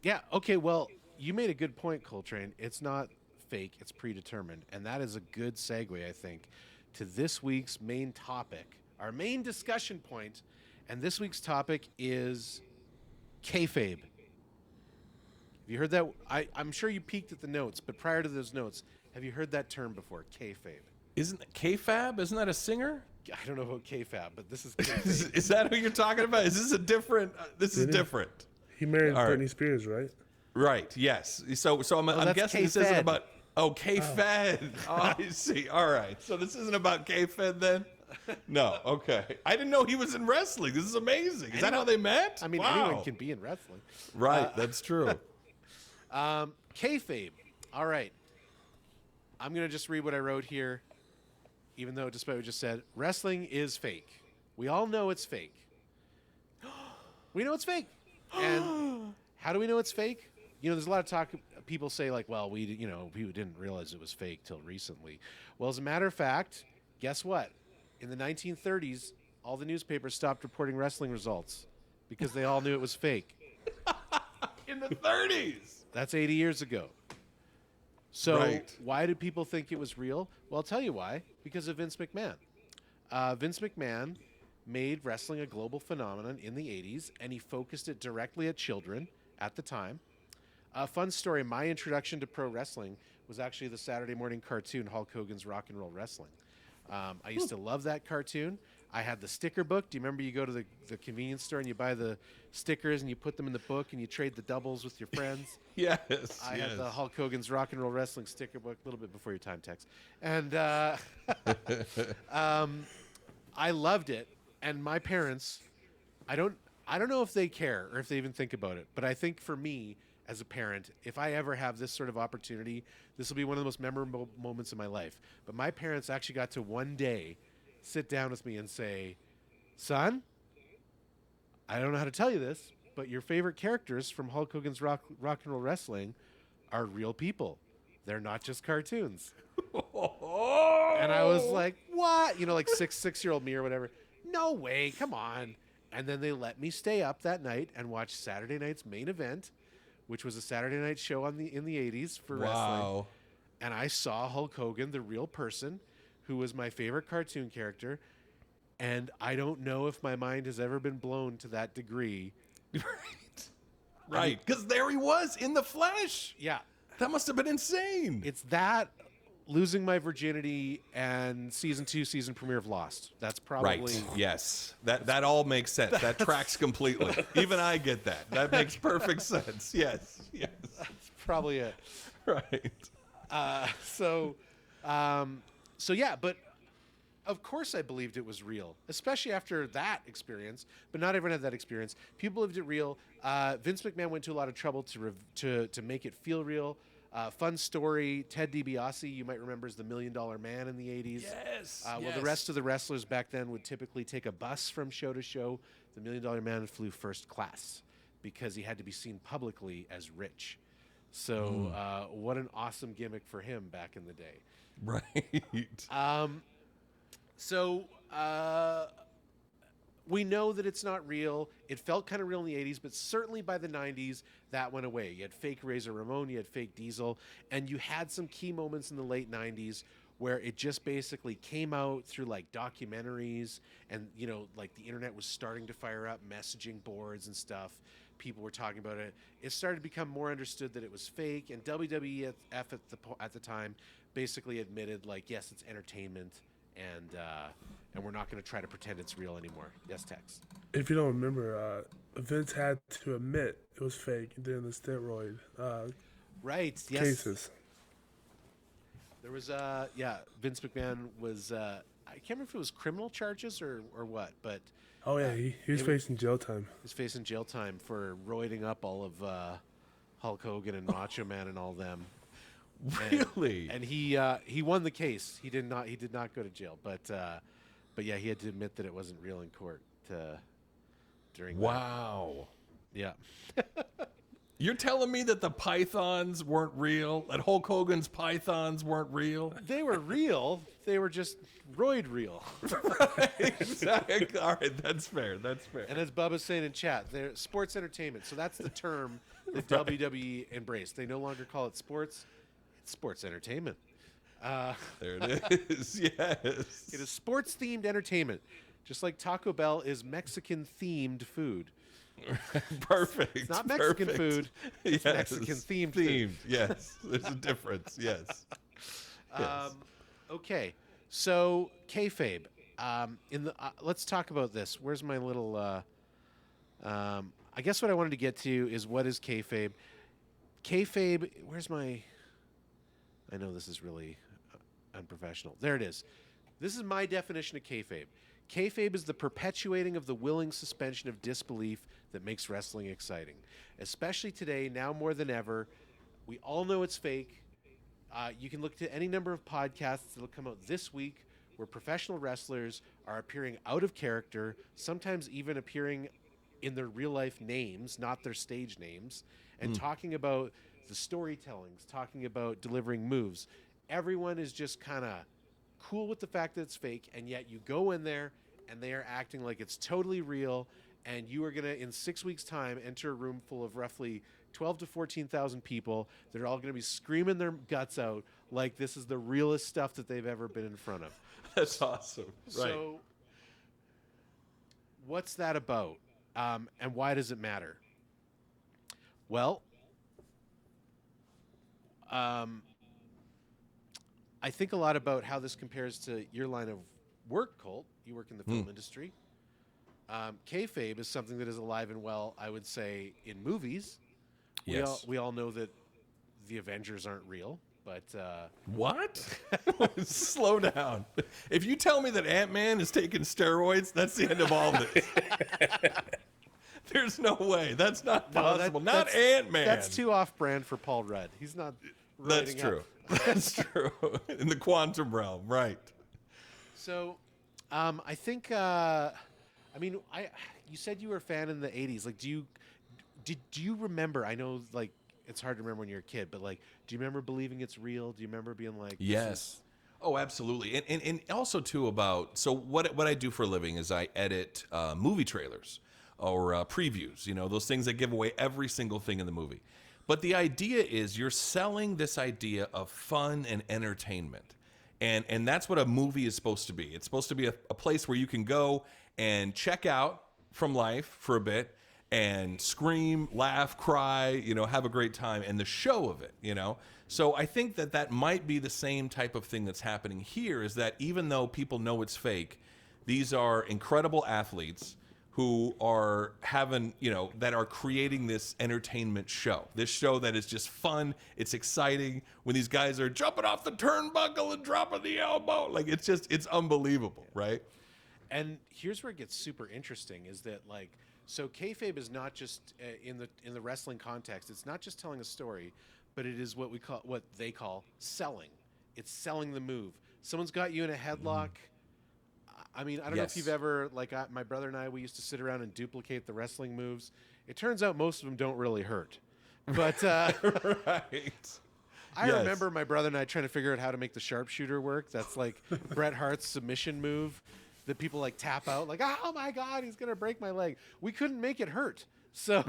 Yeah. Okay. Well, you made a good point, Koltrane. It's not fake. It's predetermined, and that is a good segue, I think, to this week's main topic, our main discussion point, and this week's topic is kayfabe. Have you heard that? I'm sure you peeked at the notes, but prior to those notes, have you heard that term before? Kayfabe. Isn't K-Fab? Isn't that a singer? I don't know about kayfabe, but this is kayfabe. Is that who you're talking about? Is this a different? This is different. He married All right. Britney Spears, right? Right. Yes. So I'm that's guessing this isn't K-Fed. about. Oh, K-Fed. Oh, I see. All right. So this isn't about K-Fed then? No. Okay. I didn't know he was in wrestling. This is amazing. Is that how they met? I mean, Wow. anyone can be in wrestling. Right. That's true. Kayfabe. All right. I'm going to just read what I wrote here, even though, despite what I just said, wrestling is fake. We all know it's fake. We know it's fake. And how do we know it's fake? There's a lot of talk. People say, like, well, we didn't realize it was fake till recently. Well, as a matter of fact, guess what? In the 1930s, all the newspapers stopped reporting wrestling results because they all knew it was fake. In the 30s. That's 80 years ago. So Right. why do people think it was real? Well, I'll tell you why. Because of Vince McMahon. Vince McMahon made wrestling a global phenomenon in the 80s, and he focused it directly at children at the time. A fun story, my introduction to pro wrestling was actually the Saturday morning cartoon Hulk Hogan's Rock and Roll Wrestling. I used to love that cartoon. I had the sticker book. Do you remember you go to the convenience store and you buy the stickers and you put them in the book and you trade the doubles with your friends? Yes. I yes. had the Hulk Hogan's Rock and Roll Wrestling sticker book a little bit before your time, Tex. And I loved it. And my parents, I don't know if they care or if they even think about it, but I think for me as a parent, if I ever have this sort of opportunity, this will be one of the most memorable moments of my life. But my parents actually got to one day sit down with me and say, son, I don't know how to tell you this, but your favorite characters from Hulk Hogan's Rock and Roll Wrestling are real people. They're not just cartoons. And I was like, what? Like 6-year-old me or whatever. No way, come on. And then they let me stay up that night and watch Saturday night's main event, which was a Saturday night show in the 80s for wrestling. Wow. And I saw Hulk Hogan, the real person, who was my favorite cartoon character. And I don't know if my mind has ever been blown to that degree. Right. Because there he was in the flesh. Yeah. That must have been insane. It's that, losing my virginity, and season 2 season premiere of Lost. That's probably Right. Yes. That all makes sense. That tracks completely. Even I get that. That makes perfect sense. Yes. Yes. probably it. Right. So yeah, but of course I believed it was real, especially after that experience. But not everyone had that experience. People believed it real. Vince McMahon went to a lot of trouble to make it feel real. Fun story: Ted DiBiase, you might remember, is the $1 Million Man in the '80s. Yes. Well, the rest of the wrestlers back then would typically take a bus from show to show. The $1 Million Man flew first class because he had to be seen publicly as rich. So what an awesome gimmick for him back in the day. Right. So we know that it's not real. It felt kind of real in the 80s, but certainly by the 90s, that went away. You had fake Razor Ramon, you had fake Diesel, and you had some key moments in the late 90s where it just basically came out through like documentaries, and like the internet was starting to fire up, messaging boards and stuff. People were talking about it. It started to become more understood that it was fake, and WWF at the time basically admitted, like, yes, it's entertainment, and we're not going to try to pretend it's real anymore. Yes, Tex. If you don't remember, Vince had to admit it was fake during the steroid Right. Yes. cases. There was Vince McMahon was I can't remember if it was criminal charges or what, but Oh yeah, he was facing jail time. he was facing jail time for roiding up all of Hulk Hogan and Macho Man and all them. Really? And he won the case. He did not go to jail, but yeah, he had to admit that it wasn't real in court during that. Wow. Yeah. You're telling me that the pythons weren't real? That Hulk Hogan's pythons weren't real? They were real. They were just roid real. Exactly. All right, that's fair. That's fair. And as Bubba's saying in chat, they're sports entertainment. So that's the term that WWE embraced. They no longer call it sports. It's sports entertainment. There it is. Yes. It is sports-themed entertainment. Just like Taco Bell is Mexican-themed food. Perfect. It's not Mexican Perfect. food. It's Yes. Mexican-themed Themed. food. Yes. There's a difference. Yes. Yes. Okay. So, kayfabe. Let's talk about this. Where's my little... I guess what I wanted to get to is, what is kayfabe? Kayfabe... Where's my... I know this is really unprofessional. There it is. This is my definition of kayfabe. Kayfabe is the perpetuating of the willing suspension of disbelief that makes wrestling exciting. Especially today, now more than ever, we all know it's fake. You can look to any number of podcasts that will come out this week where professional wrestlers are appearing out of character, sometimes even appearing in their real-life names, not their stage names, and talking about the storytellings, talking about delivering moves. Everyone is just kind of cool with the fact that it's fake, and yet you go in there and they are acting like it's totally real, and you are going to, in 6 weeks' time, enter a room full of roughly 12 to 14,000 people that are all going to be screaming their guts out like this is the realest stuff that they've ever been in front of. That's awesome. Right. So what's that about? And why does it matter? Well, I think a lot about how this compares to your line of work, Colt. You work in the film industry. Kayfabe is something that is alive and well, I would say, in movies. Yes. We all know that the Avengers aren't real, but... What? Slow down. If you tell me that Ant-Man is taking steroids, that's the end of all this. There's no way. That's not possible. Not Ant-Man. That's too off-brand for Paul Rudd. He's not... That's writing true. up. That's true. In the quantum realm, right. So, I think... you said you were a fan in the 80s. Like, do you remember... I know, like, it's hard to remember when you're a kid, but, like, do you remember believing it's real? Do you remember being like... Yes. Oh, absolutely. And also, too, so what I do for a living is I edit movie trailers or previews, those things that give away every single thing in the movie. But the idea is you're selling this idea of fun and entertainment. And that's what a movie is supposed to be. It's supposed to be a place where you can go and check out from life for a bit and scream, laugh, cry, have a great time, and the show of it. So I think that might be the same type of thing that's happening here, is that even though people know it's fake, these are incredible athletes who are having, that are creating this entertainment show. This show that is just fun. It's exciting when these guys are jumping off the turnbuckle and dropping the elbow. Like, it's unbelievable, right? And here's where it gets super interesting, is that, like, so kayfabe is not just in the wrestling context. It's not just telling a story, but it is what they call selling. It's selling the move. Someone's got you in a headlock. I mean, I don't know if you've ever, like, my brother and I, we used to sit around and duplicate the wrestling moves. It turns out most of them don't really hurt. But right. I remember my brother and I trying to figure out how to make the sharpshooter work. That's like Bret Hart's submission move that people like tap out, like, oh my God, he's going to break my leg. We couldn't make it hurt. So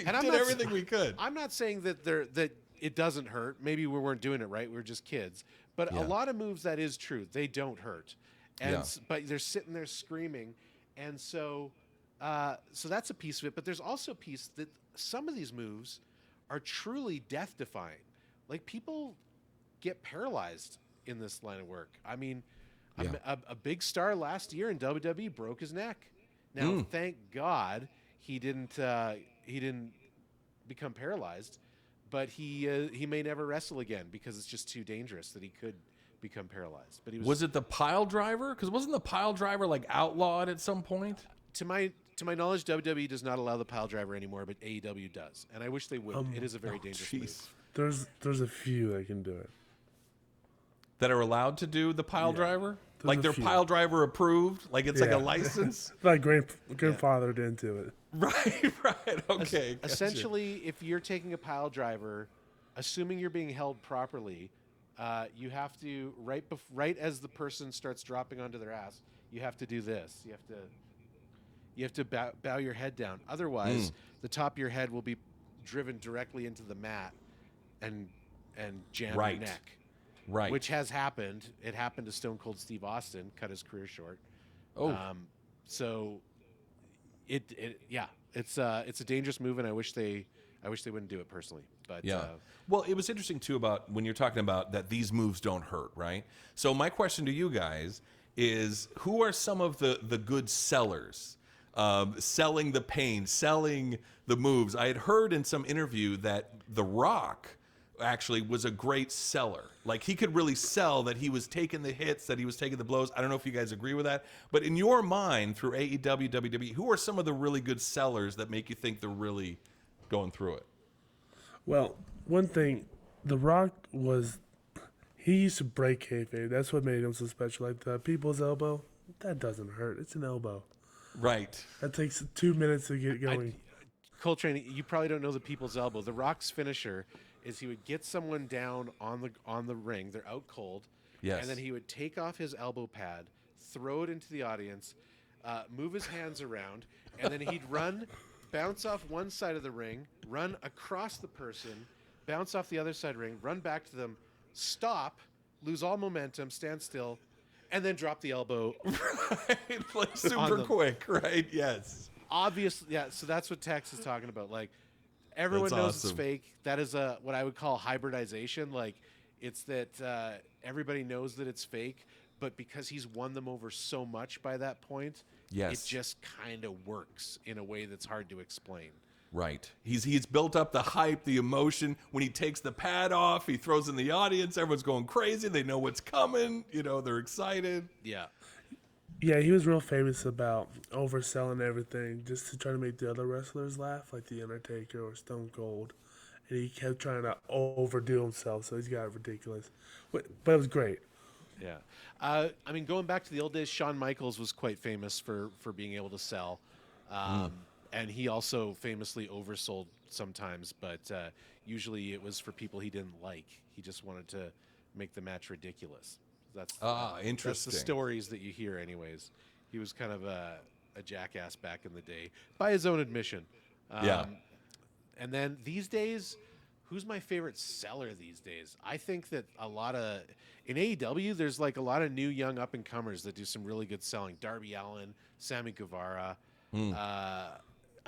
and I did everything we could. I'm not saying that it doesn't hurt. Maybe we weren't doing it right. We were just kids. But a lot of moves, that is true. They don't hurt. And but they're sitting there screaming. And so that's a piece of it. But there's also a piece that some of these moves are truly death-defying. Like, people get paralyzed in this line of work. I mean, a big star last year in WWE broke his neck. Now, thank God he didn't become paralyzed, but he may never wrestle again because it's just too dangerous that he could become paralyzed. But was it the pile driver? Because wasn't the pile driver like outlawed at some point? To my knowledge, WWE does not allow the pile driver anymore, but AEW does, and I wish they would. It is a very dangerous move. There's a few that can do it. That are allowed to do the pile driver? Like they're pile driver approved? Like it's like a license? Like grandfather didn't do it. Right. Okay. Gotcha. Essentially, if you're taking a pile driver, assuming you're being held properly, you have to, right as the person starts dropping onto their ass, you have to do this. You have to bow your head down. Otherwise, the top of your head will be driven directly into the mat and jam your neck. Right. Which has happened. It happened to Stone Cold Steve Austin, cut his career short. Oh. So it's a dangerous move, and I wish they wouldn't do it personally. But well, it was interesting too about when you're talking about that these moves don't hurt, right? So my question to you guys is, who are some of the good sellers? Selling the pain, selling the moves. I had heard in some interview that The Rock actually was a great seller. Like, he could really sell that he was taking the hits, that he was taking the blows. I don't know if you guys agree with that, but in your mind, through AEW, WWE, who are some of the really good sellers that make you think they're really going through it? Well, one thing, The Rock he used to break kayfabe. That's what made him so special. Like the people's elbow, that doesn't hurt. It's an elbow. Right. That takes 2 minutes to get going. Coltrane, you probably don't know the people's elbow. The Rock's finisher is he would get someone down on the ring. They're out cold. Yes. And then he would take off his elbow pad, throw it into the audience, move his hands around, and then he'd bounce off one side of the ring, run across the person, bounce off the other side of the ring, run back to them, stop, lose all momentum, stand still, and then drop the elbow. Right. Like super quick, right? Yes. Obviously, yeah. So that's what Tex is talking about. Like, everyone knows it's fake. That is what I would call hybridization. Like, it's that everybody knows that it's fake, but because he's won them over so much by that point, it just kind of works in a way that's hard to explain. Right. He's built up the hype, the emotion. When he takes the pad off, he throws in the audience. Everyone's going crazy. They know what's coming. They're excited. Yeah. Yeah, he was real famous about overselling everything just to try to make the other wrestlers laugh, like The Undertaker or Stone Cold. And he kept trying to overdo himself, so he's got ridiculous. But it was great. Yeah. I mean, going back to the old days, Shawn Michaels was quite famous for being able to sell. And he also famously oversold sometimes, but usually it was for people he didn't like. He just wanted to make the match ridiculous. That's interesting. That's the stories that you hear anyways. He was kind of a jackass back in the day, by his own admission. And then these days, who's my favorite seller these days? I think that in AEW, there's like a lot of new young up-and-comers that do some really good selling. Darby Allin, Sammy Guevara.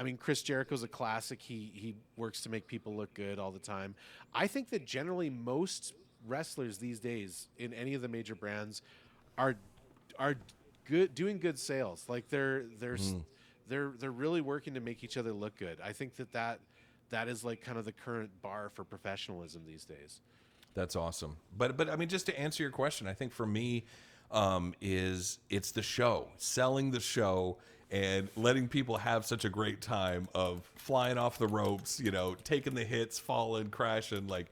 I mean, Chris Jericho's a classic. He works to make people look good all the time. I think that generally most wrestlers these days in any of the major brands are are good, doing good sales. Like they're really working to make each other look good. I think that is like kind of the current bar for professionalism these days. That's awesome. But I mean, just to answer your question, I think for me, it's the show, selling the show, and letting people have such a great time of flying off the ropes, you know, taking the hits, falling, crashing. Like,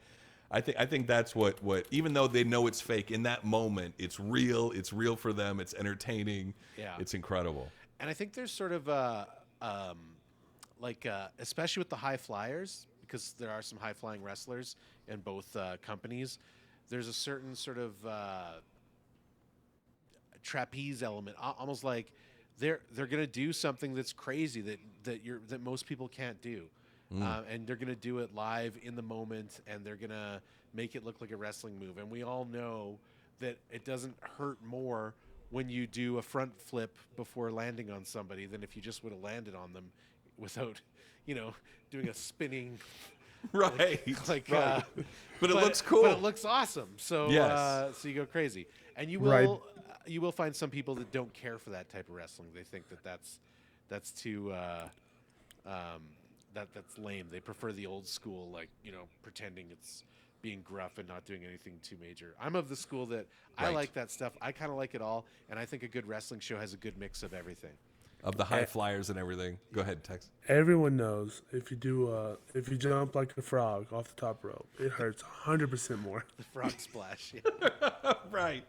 I think that's what even though they know it's fake, in that moment, it's real. It's real for them. It's entertaining. Yeah. It's incredible. And I think there's sort of especially with the high flyers, because there are some high flying wrestlers in both companies. There's a certain sort of trapeze element, almost like they're gonna do something that's crazy that most people can't do, and they're gonna do it live in the moment, and they're gonna make it look like a wrestling move. And we all know that it doesn't hurt more when you do a front flip before landing on somebody than if you just would have landed on them without, doing a spinning. Right. Like, right. But it looks cool. But it looks awesome. So, Yes. So you go crazy, and Right. you will find some people that don't care for that type of wrestling. They think that's too that's lame. They prefer the old school, like, pretending it's being gruff and not doing anything too major. I'm of the school that I Right. like that stuff. I kind of like it all, and I think a good wrestling show has a good mix of everything. Of the high flyers and everything. Go ahead, Tex. Everyone knows if you jump like a frog off the top rope, it hurts 100% more. The frog splash. Yeah. Right.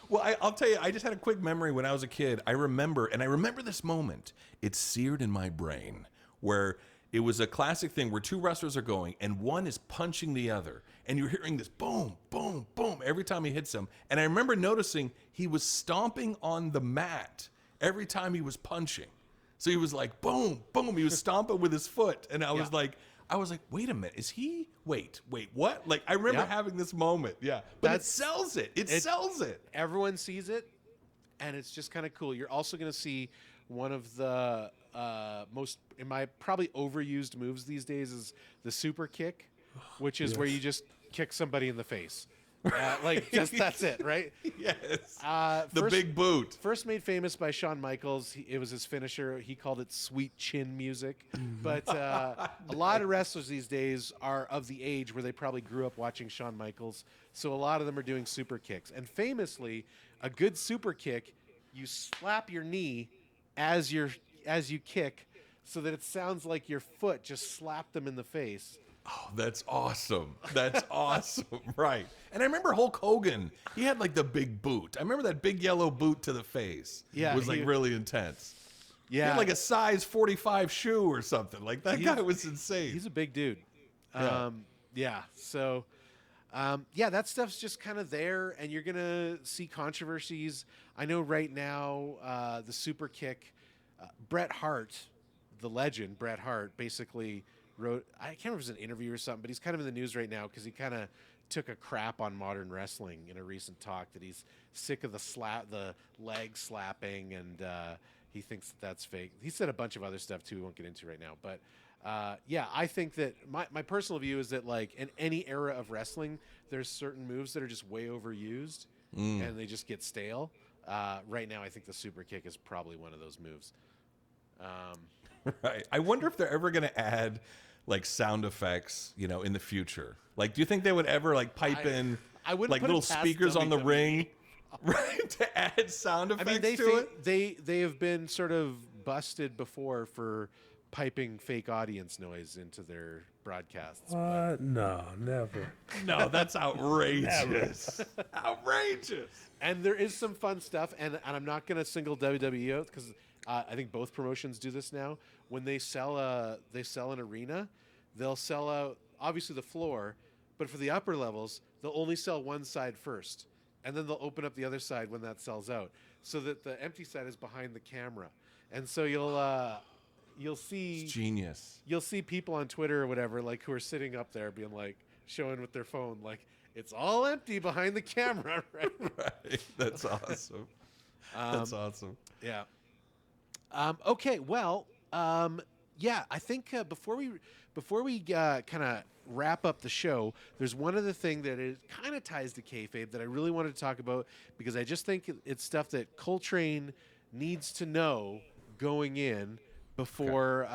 Well, I'll tell you, I just had a quick memory when I was a kid. I remember this moment. It's seared in my brain, where it was a classic thing where two wrestlers are going and one is punching the other. And you're hearing this boom, boom, boom every time he hits him. And I remember noticing he was stomping on the mat every time he was punching. So he was like, boom, boom. He was stomping with his foot. And I was like, wait a minute. Is he? Wait, what? Like, I remember having this moment. Yeah. But it sells it. It sells it. Everyone sees it, and it's just kind of cool. You're also going to see one of the most, in my probably overused moves these days, is the super kick, which is where you just kick somebody in the face. That's it, right? Yes. The big boot. First made famous by Shawn Michaels. It was his finisher. He called it sweet chin music. But a lot of wrestlers these days are of the age where they probably grew up watching Shawn Michaels. So a lot of them are doing super kicks. And famously, a good super kick, you slap your knee as you kick so that it sounds like your foot just slapped them in the face. Oh, that's awesome. That's awesome. Right. And I remember Hulk Hogan, he had like the big boot. I remember that big yellow boot to the face. Yeah, was like really intense. Yeah. He had like a size 45 shoe or something. Like that guy was insane. He's a big dude. Yeah. So, that stuff's just kind of there, and you're going to see controversies. I know right now the super kick, Bret Hart, the legend, Bret Hart, basically wrote, I can't remember if it was an interview or something, but he's kind of in the news right now because he kind of took a crap on modern wrestling in a recent talk, that he's sick of the leg slapping, and he thinks that's fake. He said a bunch of other stuff too we won't get into right now. But I think that my personal view is that, like, in any era of wrestling, there's certain moves that are just way overused and they just get stale. Right now, I think the super kick is probably one of those moves. Right. I wonder if they're ever going to add like sound effects, in the future. Like, do you think they would ever like pipe in I wouldn't like put it little past speakers on the WWE. ring, right, to add sound effects to it? They have been sort of busted before for piping fake audience noise into their broadcasts. No, never. No, that's outrageous. Outrageous. And there is some fun stuff, and I'm not going to single WWE out because I think both promotions do this now. When they sell an arena, they'll sell out obviously the floor, but for the upper levels, they'll only sell one side first, and then they'll open up the other side when that sells out, so that the empty side is behind the camera. And so you'll see It's genius. You'll see people on Twitter or whatever, like, who are sitting up there being like showing with their phone, like, it's all empty behind the camera, right? Right. That's awesome. That's awesome. Yeah. Okay, well, Yeah, I think before we kind of wrap up the show, there's one other thing that it kind of ties to kayfabe that I really wanted to talk about because I just think it's stuff that Koltrane needs to know going in before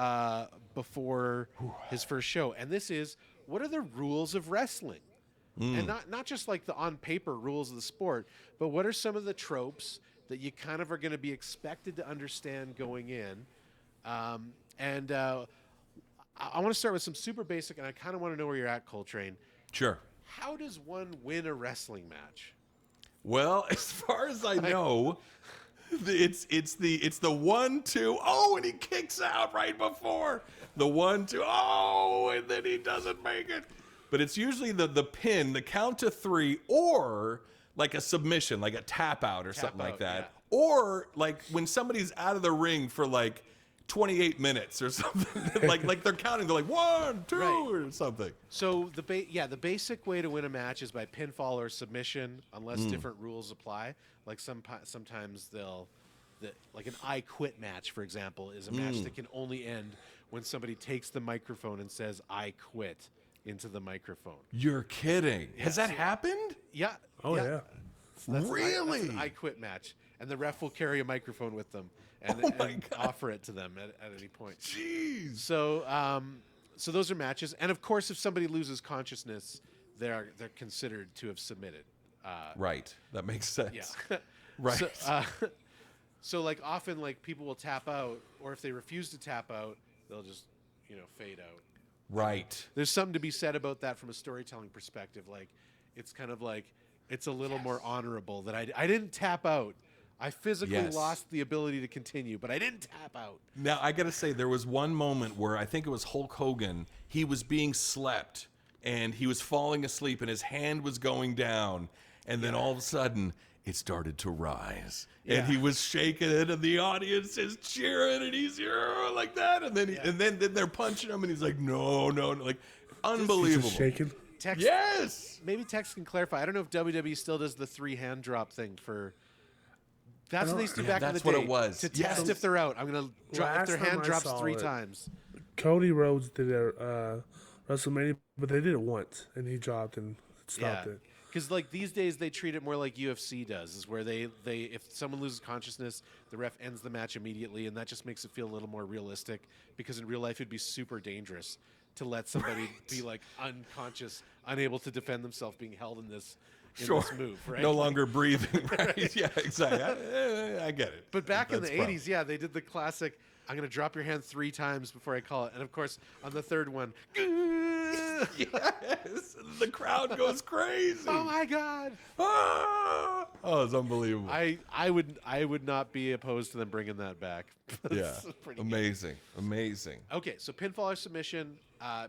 his first show, and this is what are the rules of wrestling, and not just like the on paper rules of the sport, but what are some of the tropes that you kind of are going to be expected to understand going in. And I want to start with some super basic, and I kind of want to know where you're at, Coltrane. Sure. How does one win a wrestling match? Well, as far as I know, it's the 1-2. Oh, and he kicks out right before the 1-2. Oh, and then he doesn't make it. But it's usually the pin, the count to 3, or like a submission, like a tap out or something like that. Yeah. Or like when somebody's out of the ring for like 28 minutes or something. like they're counting. They're like 1, 2 or something. So the basic way to win a match is by pinfall or submission, unless different rules apply. Like sometimes like an I quit match, for example, is a match that can only end when somebody takes the microphone and says "I quit" into the microphone. You're kidding. Has that happened? Yeah. Oh yeah. Really? That's an I quit match, and the ref will carry a microphone with them and offer it to them at any point. Jeez. So those are matches, and of course, if somebody loses consciousness, they're considered to have submitted. Right. That makes sense. Yeah. Right. So like often like people will tap out, or if they refuse to tap out, they'll just fade out. Right. There's something to be said about that from a storytelling perspective. Like it's kind of like it's a little more honorable that I didn't tap out. I physically lost the ability to continue, but I didn't tap out. Now, I got to say, there was one moment where I think it was Hulk Hogan. He was being slept, and he was falling asleep, and his hand was going down. And then all of a sudden, it started to rise. Yeah. And he was shaking it, and the audience is cheering, and he's like that. And then they're punching him, and he's like, no. Like, unbelievable. Just shaking. Tex, Yes! Maybe Tex can clarify. I don't know if WWE still does the 3 hand drop thing for... That's what they used to do back in the that's day. what it was. To test if they're out. I'm going to drop if their Last time hand I drops saw 3 it, times. Cody Rhodes did it WrestleMania, but they did it once, and he dropped and stopped it. Because like these days they treat it more like UFC does, is where they if someone loses consciousness, the ref ends the match immediately, and that just makes it feel a little more realistic. Because in real life it'd be super dangerous to let somebody be like unconscious, unable to defend themselves, being held in this move, right? No longer breathing, right? Yeah, exactly. I get it. But back in the That's 80s, yeah, they did the classic, I'm going to drop your hand 3 times before I call it. And of course, on the third one, Yes, the crowd goes crazy. oh my God. Ah! Oh, it's unbelievable. I would not be opposed to them bringing that back. Yeah, That's pretty good. amazing. Okay, so pinfall or submission,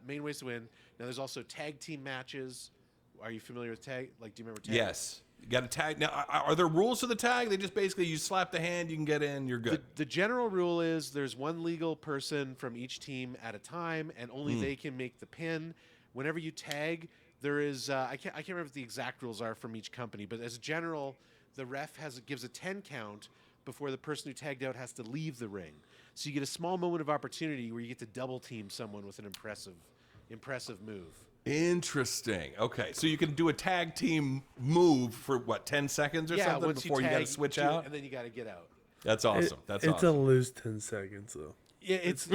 main ways to win. Now there's also tag team matches. Are you familiar with tag? Like, do you remember tag? Yes, you got to tag. Now, are there rules to the tag? They just basically you slap the hand, you can get in, you're good. The general rule is there's one legal person from each team at a time, and only they can make the pin. Whenever you tag, there is I can't remember what the exact rules are from each company, but as general, the ref gives a 10 count before the person who tagged out has to leave the ring. So you get a small moment of opportunity where you get to double team someone with an impressive move. Interesting. Okay, so you can do a tag team move for what 10 seconds or something once before you got to tag, switch do it, out. and then you got to get out. That's awesome. That's it's awesome. a loose 10 seconds though. Yeah, it's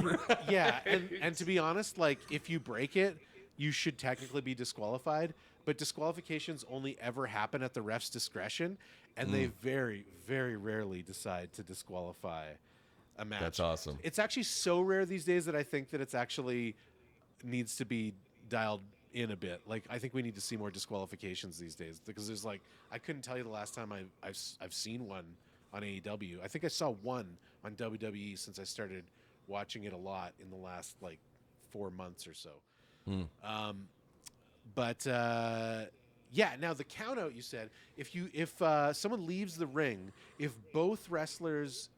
yeah, and to be honest, like if you break it, you should technically be disqualified. But disqualifications only ever happen at the ref's discretion, and they very, very rarely decide to disqualify a match. That's awesome. It's actually so rare these days that I think that it's actually needs to be dialed in a bit. Like I think we need to see more disqualifications these days because there's like I couldn't tell you the last time I've seen one on AEW. I think I saw one on WWE since I started watching it a lot in the last like 4 months or so. Yeah. Now the count out you said if someone leaves the ring, if both wrestlers,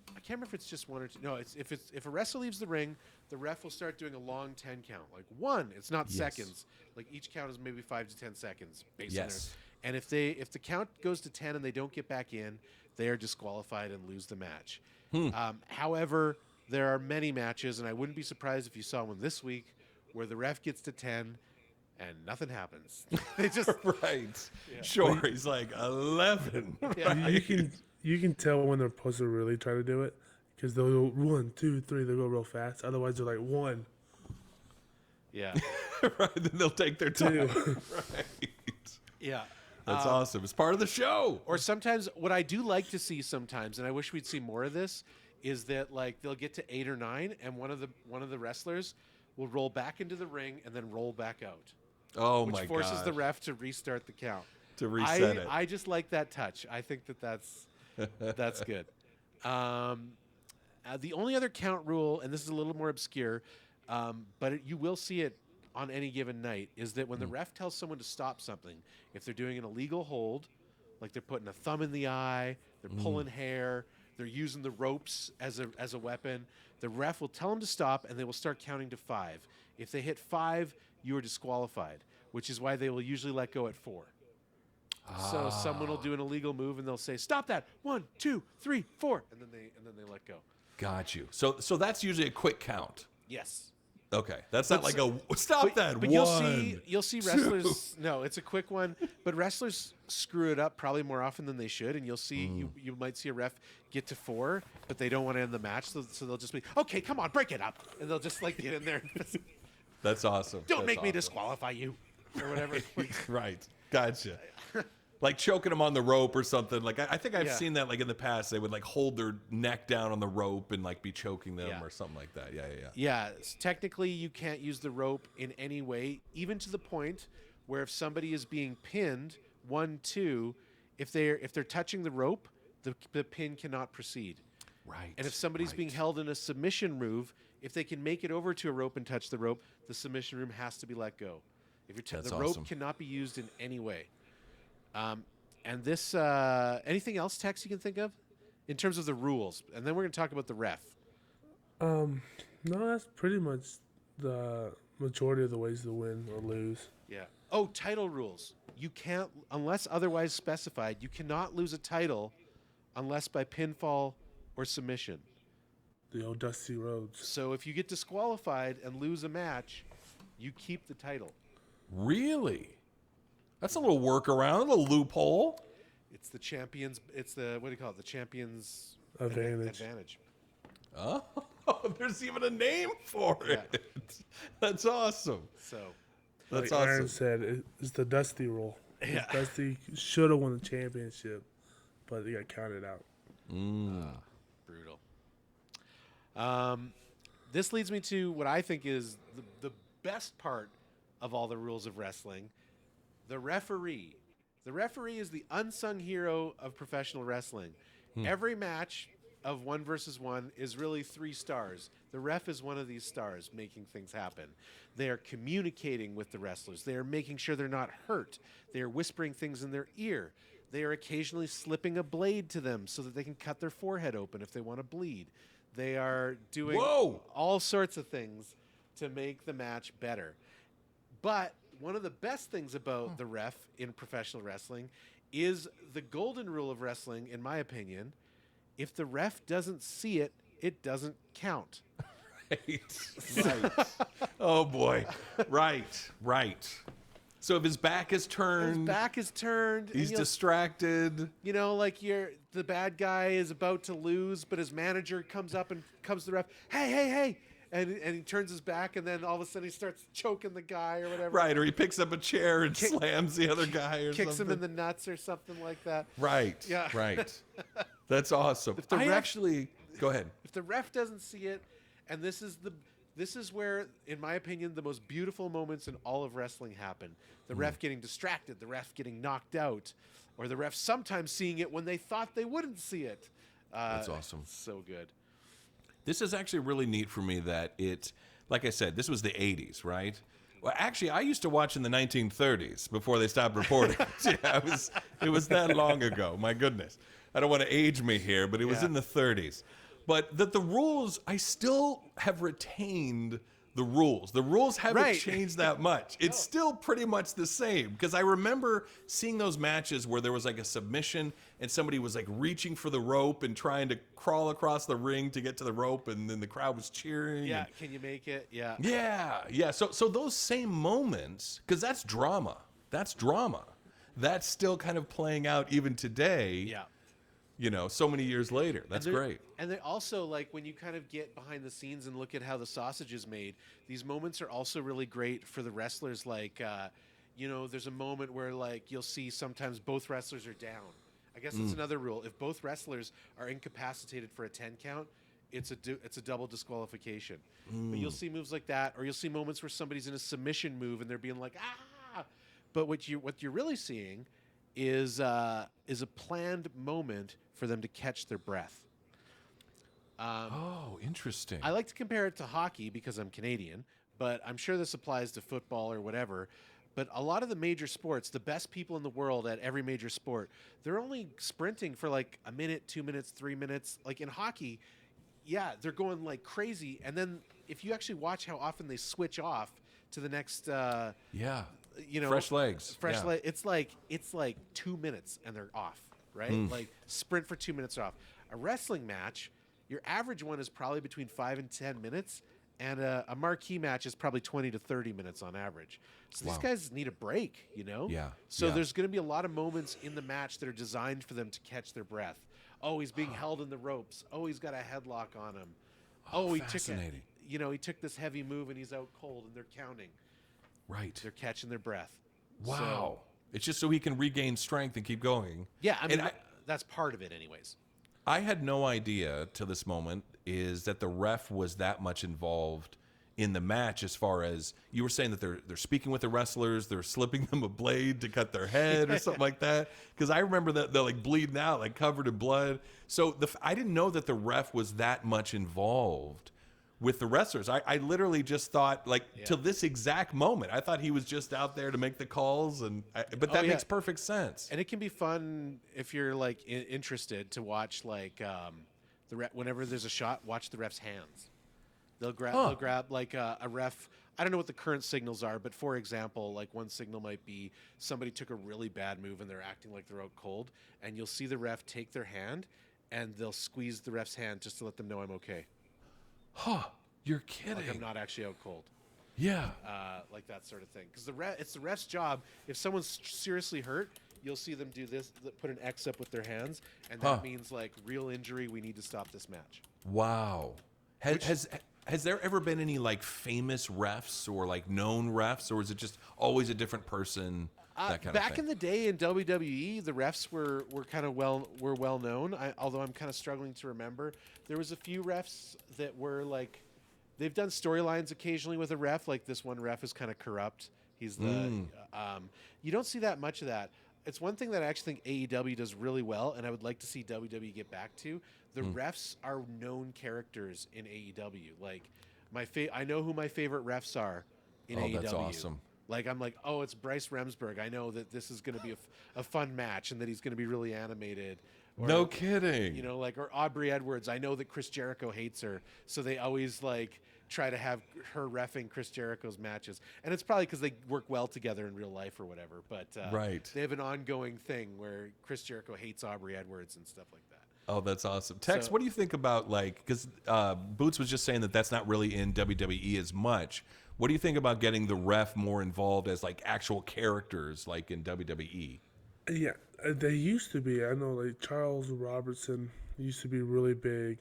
I can't remember if it's just one or two. No, if a wrestler leaves the ring, the ref will start doing a long 10 count. Like 1, it's not seconds. Like each count is maybe 5 to 10 seconds based on their. And if the count goes to 10 and they don't get back in, they are disqualified and lose the match. However, there are many matches, and I wouldn't be surprised if you saw one this week where the ref gets to 10 and nothing happens. They just Right. Sure. He's like 11. You can tell when they're supposed to really try to do it because they'll go 1, 2, 3. They'll go real fast. Otherwise, they're like 1, Yeah. Right. Then they'll take their time. 2. Right. Yeah. That's awesome. It's part of the show. Or sometimes, what I do like to see sometimes, and I wish we'd see more of this, is that like they'll get to 8 or 9, and one of the wrestlers will roll back into the ring and then roll back out, Oh which my god. forces the ref to restart the count. to reset it. I just like that touch. I think that's good. The only other count rule, and this is a little more obscure, but you will see it on any given night, is that when the ref tells someone to stop something, if they're doing an illegal hold, like they're putting a thumb in the eye, they're pulling hair, they're using the ropes as a weapon, the ref will tell them to stop, and they will start counting to 5. If they hit 5, you are disqualified, which is why they will usually let go at 4. So someone will do an illegal move, and they'll say, "Stop that! 1, 2, 3, 4," and then they let go. Got you. So that's usually a quick count. Yes. Okay. That's not like a stop that. But One, you'll see wrestlers. No, it's a quick one. But wrestlers screw it up probably more often than they should, and you'll see you might see a ref get to 4, but they don't want to end the match, so they'll just be, "Okay, come on, break it up," and they'll just like get in there. And That's awesome. don't That's make me awesome. disqualify you, or whatever. Right. Gotcha. Like choking them on the rope or something. Like I think I've Yeah. seen that like in the past. They would like hold their neck down on the rope and like be choking them Yeah. or something like that. Yeah. Yeah, technically you can't use the rope in any way, even to the point where if somebody is being pinned, 1, 2, if they're touching the rope, the pin cannot proceed. Right. And if somebody's being held in a submission move, if they can make it over to a rope and touch the rope, the submission room has to be let go. If you're That's the rope awesome. cannot be used in any way. And this, anything else, Tex, you can think of in terms of the rules? And then we're going to talk about the ref. No, that's pretty much the majority of the ways to win or lose. Yeah. Oh, title rules. You can't, unless otherwise specified, you cannot lose a title unless by pinfall or submission. The old Dusty Rhodes. So if you get disqualified and lose a match, you keep the title. Really? That's a little workaround, a little loophole. It's the champions. It's the, what do you call it? The champions Advantage. advantage. Oh, there's even a name for Yeah. it. That's awesome. So That's Like Aaron awesome. said, it's the Dusty rule. Yeah. Dusty should have won the championship, but he got counted out. brutal. This leads me to what I think is the best part of all the rules of wrestling, the referee. The referee is the unsung hero of professional wrestling. Every match of 1 versus 1 is really 3 stars. The ref is one of these stars making things happen. They are communicating with the wrestlers. They are making sure they're not hurt. They are whispering things in their ear. They are occasionally slipping a blade to them so that they can cut their forehead open if they want to bleed. They are doing Whoa! all sorts of things to make the match better. But one of the best things about the ref in professional wrestling is the golden rule of wrestling, in my opinion. If the ref doesn't see it, it doesn't count. Right. Oh boy. Right. So if his back is His turned, back is turned. he's and you'll- distracted. You know, like the bad guy is about to lose, but his manager comes up and comes to the ref, hey, and he turns his back, and then all of a sudden he starts choking the guy or whatever. Right, or he picks up a chair and slams the other guy or Kicks something. him in the nuts or something like that. Right. Yeah. Right. That's awesome. the I ref- actually go ahead. If the ref doesn't see it, and this is where, in my opinion, the most beautiful moments in all of wrestling happen. The ref getting distracted, the ref getting knocked out, or the ref sometimes seeing it when they thought they wouldn't see it. That's awesome. So good. This is actually really neat for me that it, like I said, this was the 80s, right? Well, actually, I used to watch in the 1930s before they stopped reporting. Yeah, it was that long ago. My goodness. I don't want to age me here, but it was Yeah. in the 30s. But that the rules, I still have retained the rules. The rules haven't Right. changed that much. It's still pretty much the same because I remember seeing those matches where there was like a submission and somebody was like reaching for the rope and trying to crawl across the ring to get to the rope, and then the crowd was cheering. Yeah, and- can you make it? Yeah. yeah. So those same moments, because that's drama. That's drama. That's still kind of playing out even today. Yeah. You know, so many years later. That's And they're- great. And they also, like, when you kind of get behind the scenes and look at how the sausage is made, these moments are also really great for the wrestlers. Like, you know, there's a moment where, like, you'll see sometimes both wrestlers are down. I guess that's another rule. If both wrestlers are incapacitated for a 10 count, it's a double disqualification. But you'll see moves like that, or you'll see moments where somebody's in a submission move and they're being like, ah. But what you're really seeing is a planned moment for them to catch their breath. Oh, interesting. I like to compare it to hockey because I'm Canadian, but I'm sure this applies to football or whatever. But a lot of the major sports, the best people in the world at every major sport, they're only sprinting for like a minute, 2 minutes, 3 minutes. Like in hockey, yeah, they're going like crazy. And then if you actually watch how often they switch off to the next, yeah. you know, Fresh legs. fresh Yeah. leg. It's like 2 minutes and they're off, right? Like sprint for 2 minutes off. A wrestling match, your average one is probably between 5 and 10 minutes, and a marquee match is probably 20 to 30 minutes on average. So these Wow. guys need a break, you know? Yeah, So yeah. there's going to be a lot of moments in the match that are designed for them to catch their breath. Oh, he's being held in the ropes. Oh, he's got a headlock on him. Oh, he fascinating. he took this heavy move and he's out cold, and they're counting. Right. They're catching their breath. Wow. So, It's just so he can regain strength and keep going. yeah, I mean, And that's part of it anyways. I had no idea till this moment is that the ref was that much involved in the match. As far as you were saying that they're speaking with the wrestlers, they're slipping them a blade to cut their head or something like that. Because I remember that they're like bleeding out, like covered in blood. So I didn't know that the ref was that much involved with the wrestlers. I literally just thought, like, till this exact moment, I thought he was just out there to make the calls, but that yeah. makes perfect sense. And it can be fun if you're like interested to watch like whenever there's a shot, watch the ref's hands. They'll grab like a ref. I don't know what the current signals are, but for example, like one signal might be somebody took a really bad move and they're acting like they're out cold, and you'll see the ref take their hand and they'll squeeze the ref's hand just to let them know I'm okay. Huh? You're kidding? Like I'm not actually out cold. Yeah. Like that sort of thing. Because it's the ref's job. If someone's seriously hurt, you'll see them do this, put an X up with their hands, and that means like real injury. We need to stop this match. Wow. Has there ever been any like famous refs or like known refs, or is it just always a different person? That kind of Back thing. in the day in WWE, the refs were kind of well known. Although I'm kind of struggling to remember, there was a few refs that were like, they've done storylines occasionally with a ref. Like this one ref is kind of corrupt. He's the you don't see that much of that. It's one thing that I actually think AEW does really well, and I would like to see WWE get back to. The refs are known characters in AEW. Like I know who my favorite refs are in AEW. That's awesome. Like I'm like, oh, it's Bryce Remsburg. I know that this is going to be a fun match and that he's going to be really animated. Or, No kidding. You know, like, or Aubrey Edwards. I know that Chris Jericho hates her, so they always like try to have her reffing Chris Jericho's matches. And it's probably because they work well together in real life or whatever. But Right. they have an ongoing thing where Chris Jericho hates Aubrey Edwards and stuff like that. Oh, that's awesome. Tex, So- what do you think about like, because Boots was just saying that that's not really in WWE as much. What do you think about getting the ref more involved as like actual characters like in WWE? Yeah, they used to be. I know, like Charles Robertson used to be really big,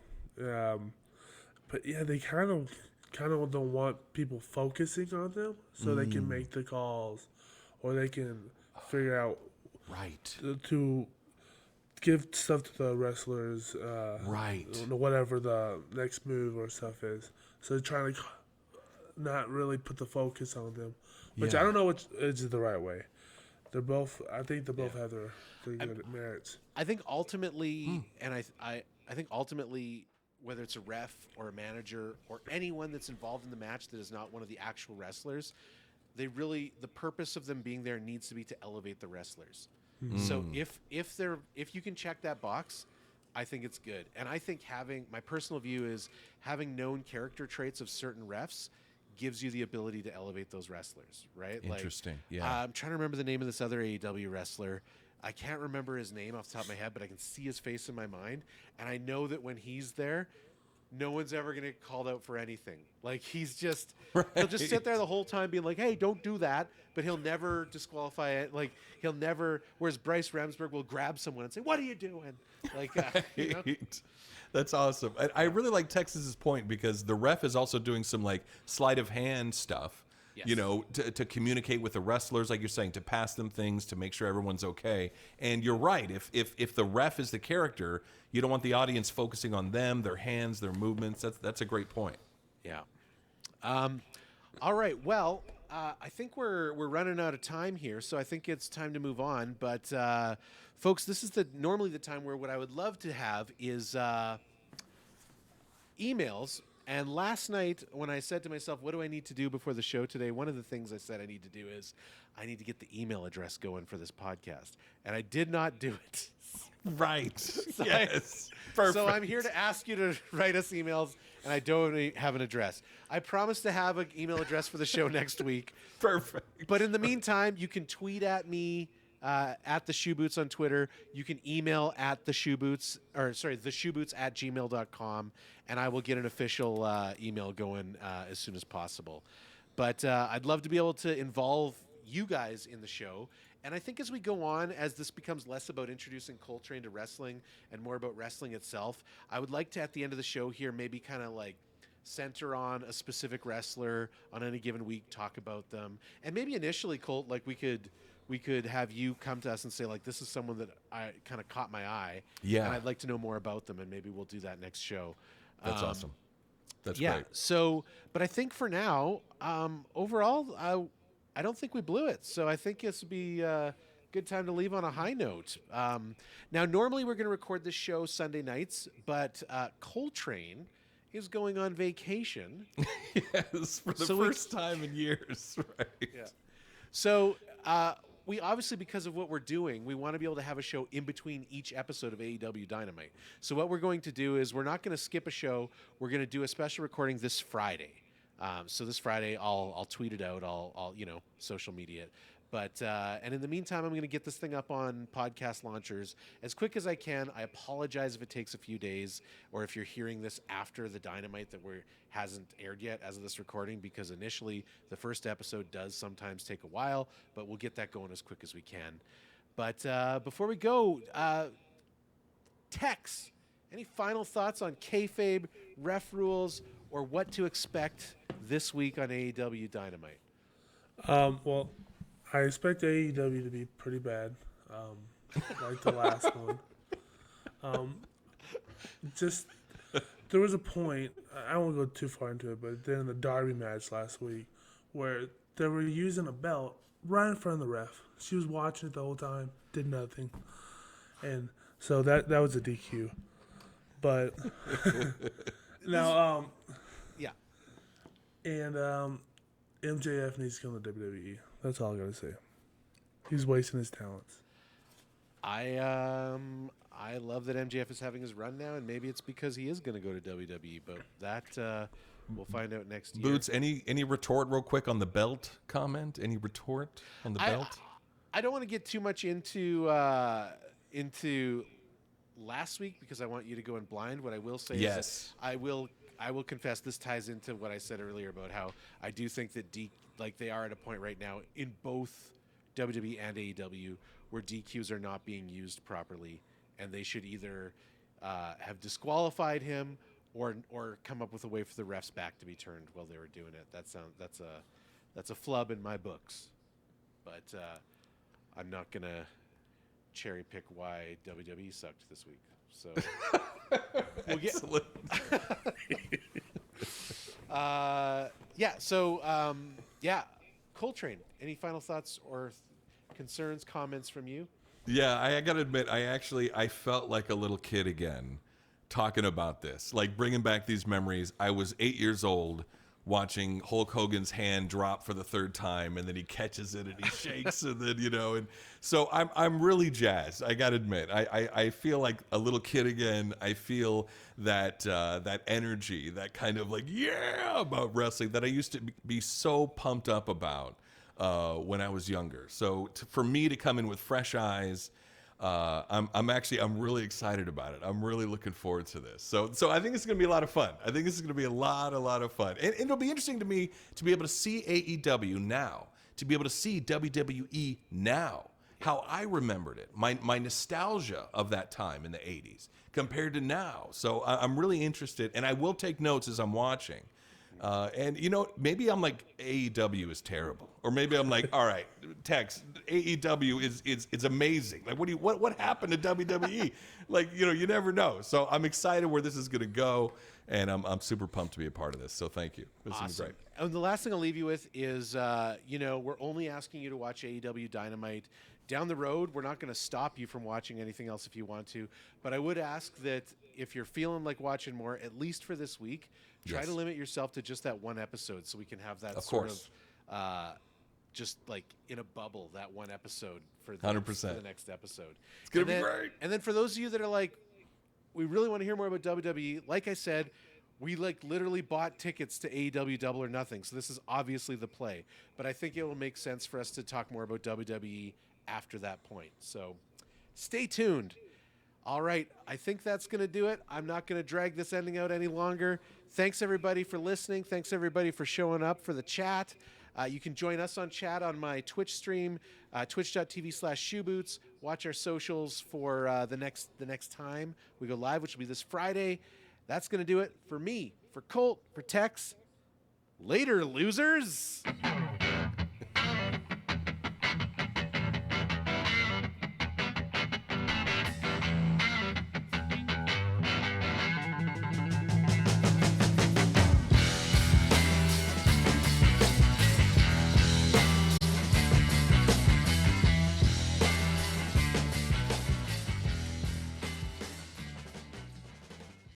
but yeah, they kind of don't want people focusing on them, so they can make the calls, or they can figure out Right. to give stuff to the wrestlers, Right. whatever the next move or stuff is. So they're trying to not really put the focus on them, which Yeah. I don't know which is the right way. They're both. I think they both have their good merits. I think ultimately, and I think ultimately, whether it's a ref or a manager or anyone that's involved in the match that is not one of the actual wrestlers, the purpose of them being there needs to be to elevate the wrestlers. So if you can check that box, I think it's good. And I think my personal view is having known character traits of certain refs gives you the ability to elevate those wrestlers, right? Interesting. Like, Yeah. I'm trying to remember the name of this other AEW wrestler. I can't remember his name off the top of my head, but I can see his face in my mind. And I know that when he's there, no one's ever going to get called out for anything. Like, he'll just sit there the whole time being like, hey, don't do that. But he'll never disqualify it. Like, he'll never, whereas Bryce Remsburg will grab someone and say, what are you doing? Like, you know? That's awesome. I really like Texas's point because the ref is also doing some like sleight of hand stuff. Yes. You know, to communicate with the wrestlers, like you're saying, to pass them things, to make sure everyone's okay. And you're right. If the ref is the character, you don't want the audience focusing on them, their hands, their movements. That's a great point. Yeah. All right. Well, I think we're running out of time here, so I think it's time to move on. But folks, this is normally the time where what I would love to have is emails. And last night, when I said to myself, what do I need to do before the show today? One of the things I said I need to do is I need to get the email address going for this podcast. And I did not do it. Right. Yes. Perfect. So I'm here to ask you to write us emails, and I don't have an address. I promise to have an email address for the show next week. Perfect. But in the meantime, you can tweet at me at the Shoeboots on Twitter. You can email at the Shoeboots at gmail.com, and I will get an official email going as soon as possible. But I'd love to be able to involve you guys in the show. And I think as we go on, as this becomes less about introducing Koltrane to wrestling and more about wrestling itself, I would like to, at the end of the show here, maybe kind of like center on a specific wrestler on any given week, talk about them. And maybe initially, Colt, like we could have you come to us and say, like, this is someone that I kind of caught my eye. Yeah. And I'd like to know more about them, and maybe we'll do that next show. That's awesome. That's yeah. great. So, but I think for now, overall, I don't think we blew it. So I think this would be a good time to leave on a high note. Now, normally we're going to record this show Sunday nights, but Koltrane is going on vacation. Yes, for the first time in years, right? Yeah. So we obviously, because of what we're doing, we want to be able to have a show in between each episode of AEW Dynamite. So what we're going to do is we're not going to skip a show. We're going to do a special recording this Friday. So this Friday, I'll tweet it out. I'll social media it. But and in the meantime, I'm going to get this thing up on podcast launchers as quick as I can. I apologize if it takes a few days, or if you're hearing this after the Dynamite that hasn't aired yet as of this recording, because initially the first episode does sometimes take a while, but we'll get that going as quick as we can. But before we go, Tex, any final thoughts on kayfabe, ref rules, or what to expect this week on AEW Dynamite? Well, I expect AEW to be pretty bad, like the last one. Just there was a point. I won't go too far into it, but then in the Derby match last week, where they were using a belt right in front of the ref. She was watching it the whole time, did nothing, and so that was a DQ. But now, yeah, and MJF needs to come to WWE. That's all I gotta say. He's wasting his talents. I love that MJF is having his run now, and maybe it's because he is going to go to WWE. But that we'll find out next year. Boots, any retort real quick on the belt comment? Any retort on the belt? I don't want to get too much into last week because I want you to go in blind. What I will say is I will confess this ties into what I said earlier about how I do think that they are at a point right now in both WWE and AEW where DQs are not being used properly, and they should either have disqualified him or come up with a way for the refs back to be turned while they were doing it. That's a flub in my books, but I'm not gonna cherry pick why WWE sucked this week. So we'll get. Koltrane, any final thoughts or concerns, comments from you? Yeah, I gotta admit, I felt like a little kid again talking about this, like bringing back these memories. I was 8 years old watching Hulk Hogan's hand drop for the third time, and then he catches it and he shakes, and then and so I'm really jazzed. I gotta admit, I feel like a little kid again. I feel that that energy, that kind of like about wrestling that I used to be so pumped up about when I was younger. So for me to come in with fresh eyes. I'm really excited about it. I'm really looking forward to this. So I think it's going to be a lot of fun. I think this is going to be a lot of fun. And it'll be interesting to me to be able to see AEW now, to be able to see WWE now, how I remembered it, my nostalgia of that time in the 80s compared to now. So I'm really interested, and I will take notes as I'm watching. And maybe I'm like, AEW is terrible, or maybe I'm like, all right, Tex, AEW is amazing. Like, what happened to WWE? Like, you never know. So I'm excited where this is going to go, and I'm super pumped to be a part of this. So thank you. This is great. And the last thing I'll leave you with is, we're only asking you to watch AEW Dynamite. Down the road, we're not going to stop you from watching anything else if you want to, but I would ask that if you're feeling like watching more, at least for this week, try to limit yourself to just that one episode so we can have that just like in a bubble, that one episode for the, 100%. For the next episode. It's going to be great. And then for those of you that are like, we really want to hear more about WWE, like I said, we literally bought tickets to AEW Double or Nothing, so this is obviously the play. But I think it will make sense for us to talk more about WWE after that point. So stay tuned. All right, I think that's going to do it. I'm not going to drag this ending out any longer. Thanks, everybody, for listening. Thanks, everybody, for showing up for the chat. You can join us on chat on my Twitch stream, twitch.tv/Shoeboots. Watch our socials for the next time we go live, which will be this Friday. That's going to do it for me, for Colt, for Tex. Later, losers.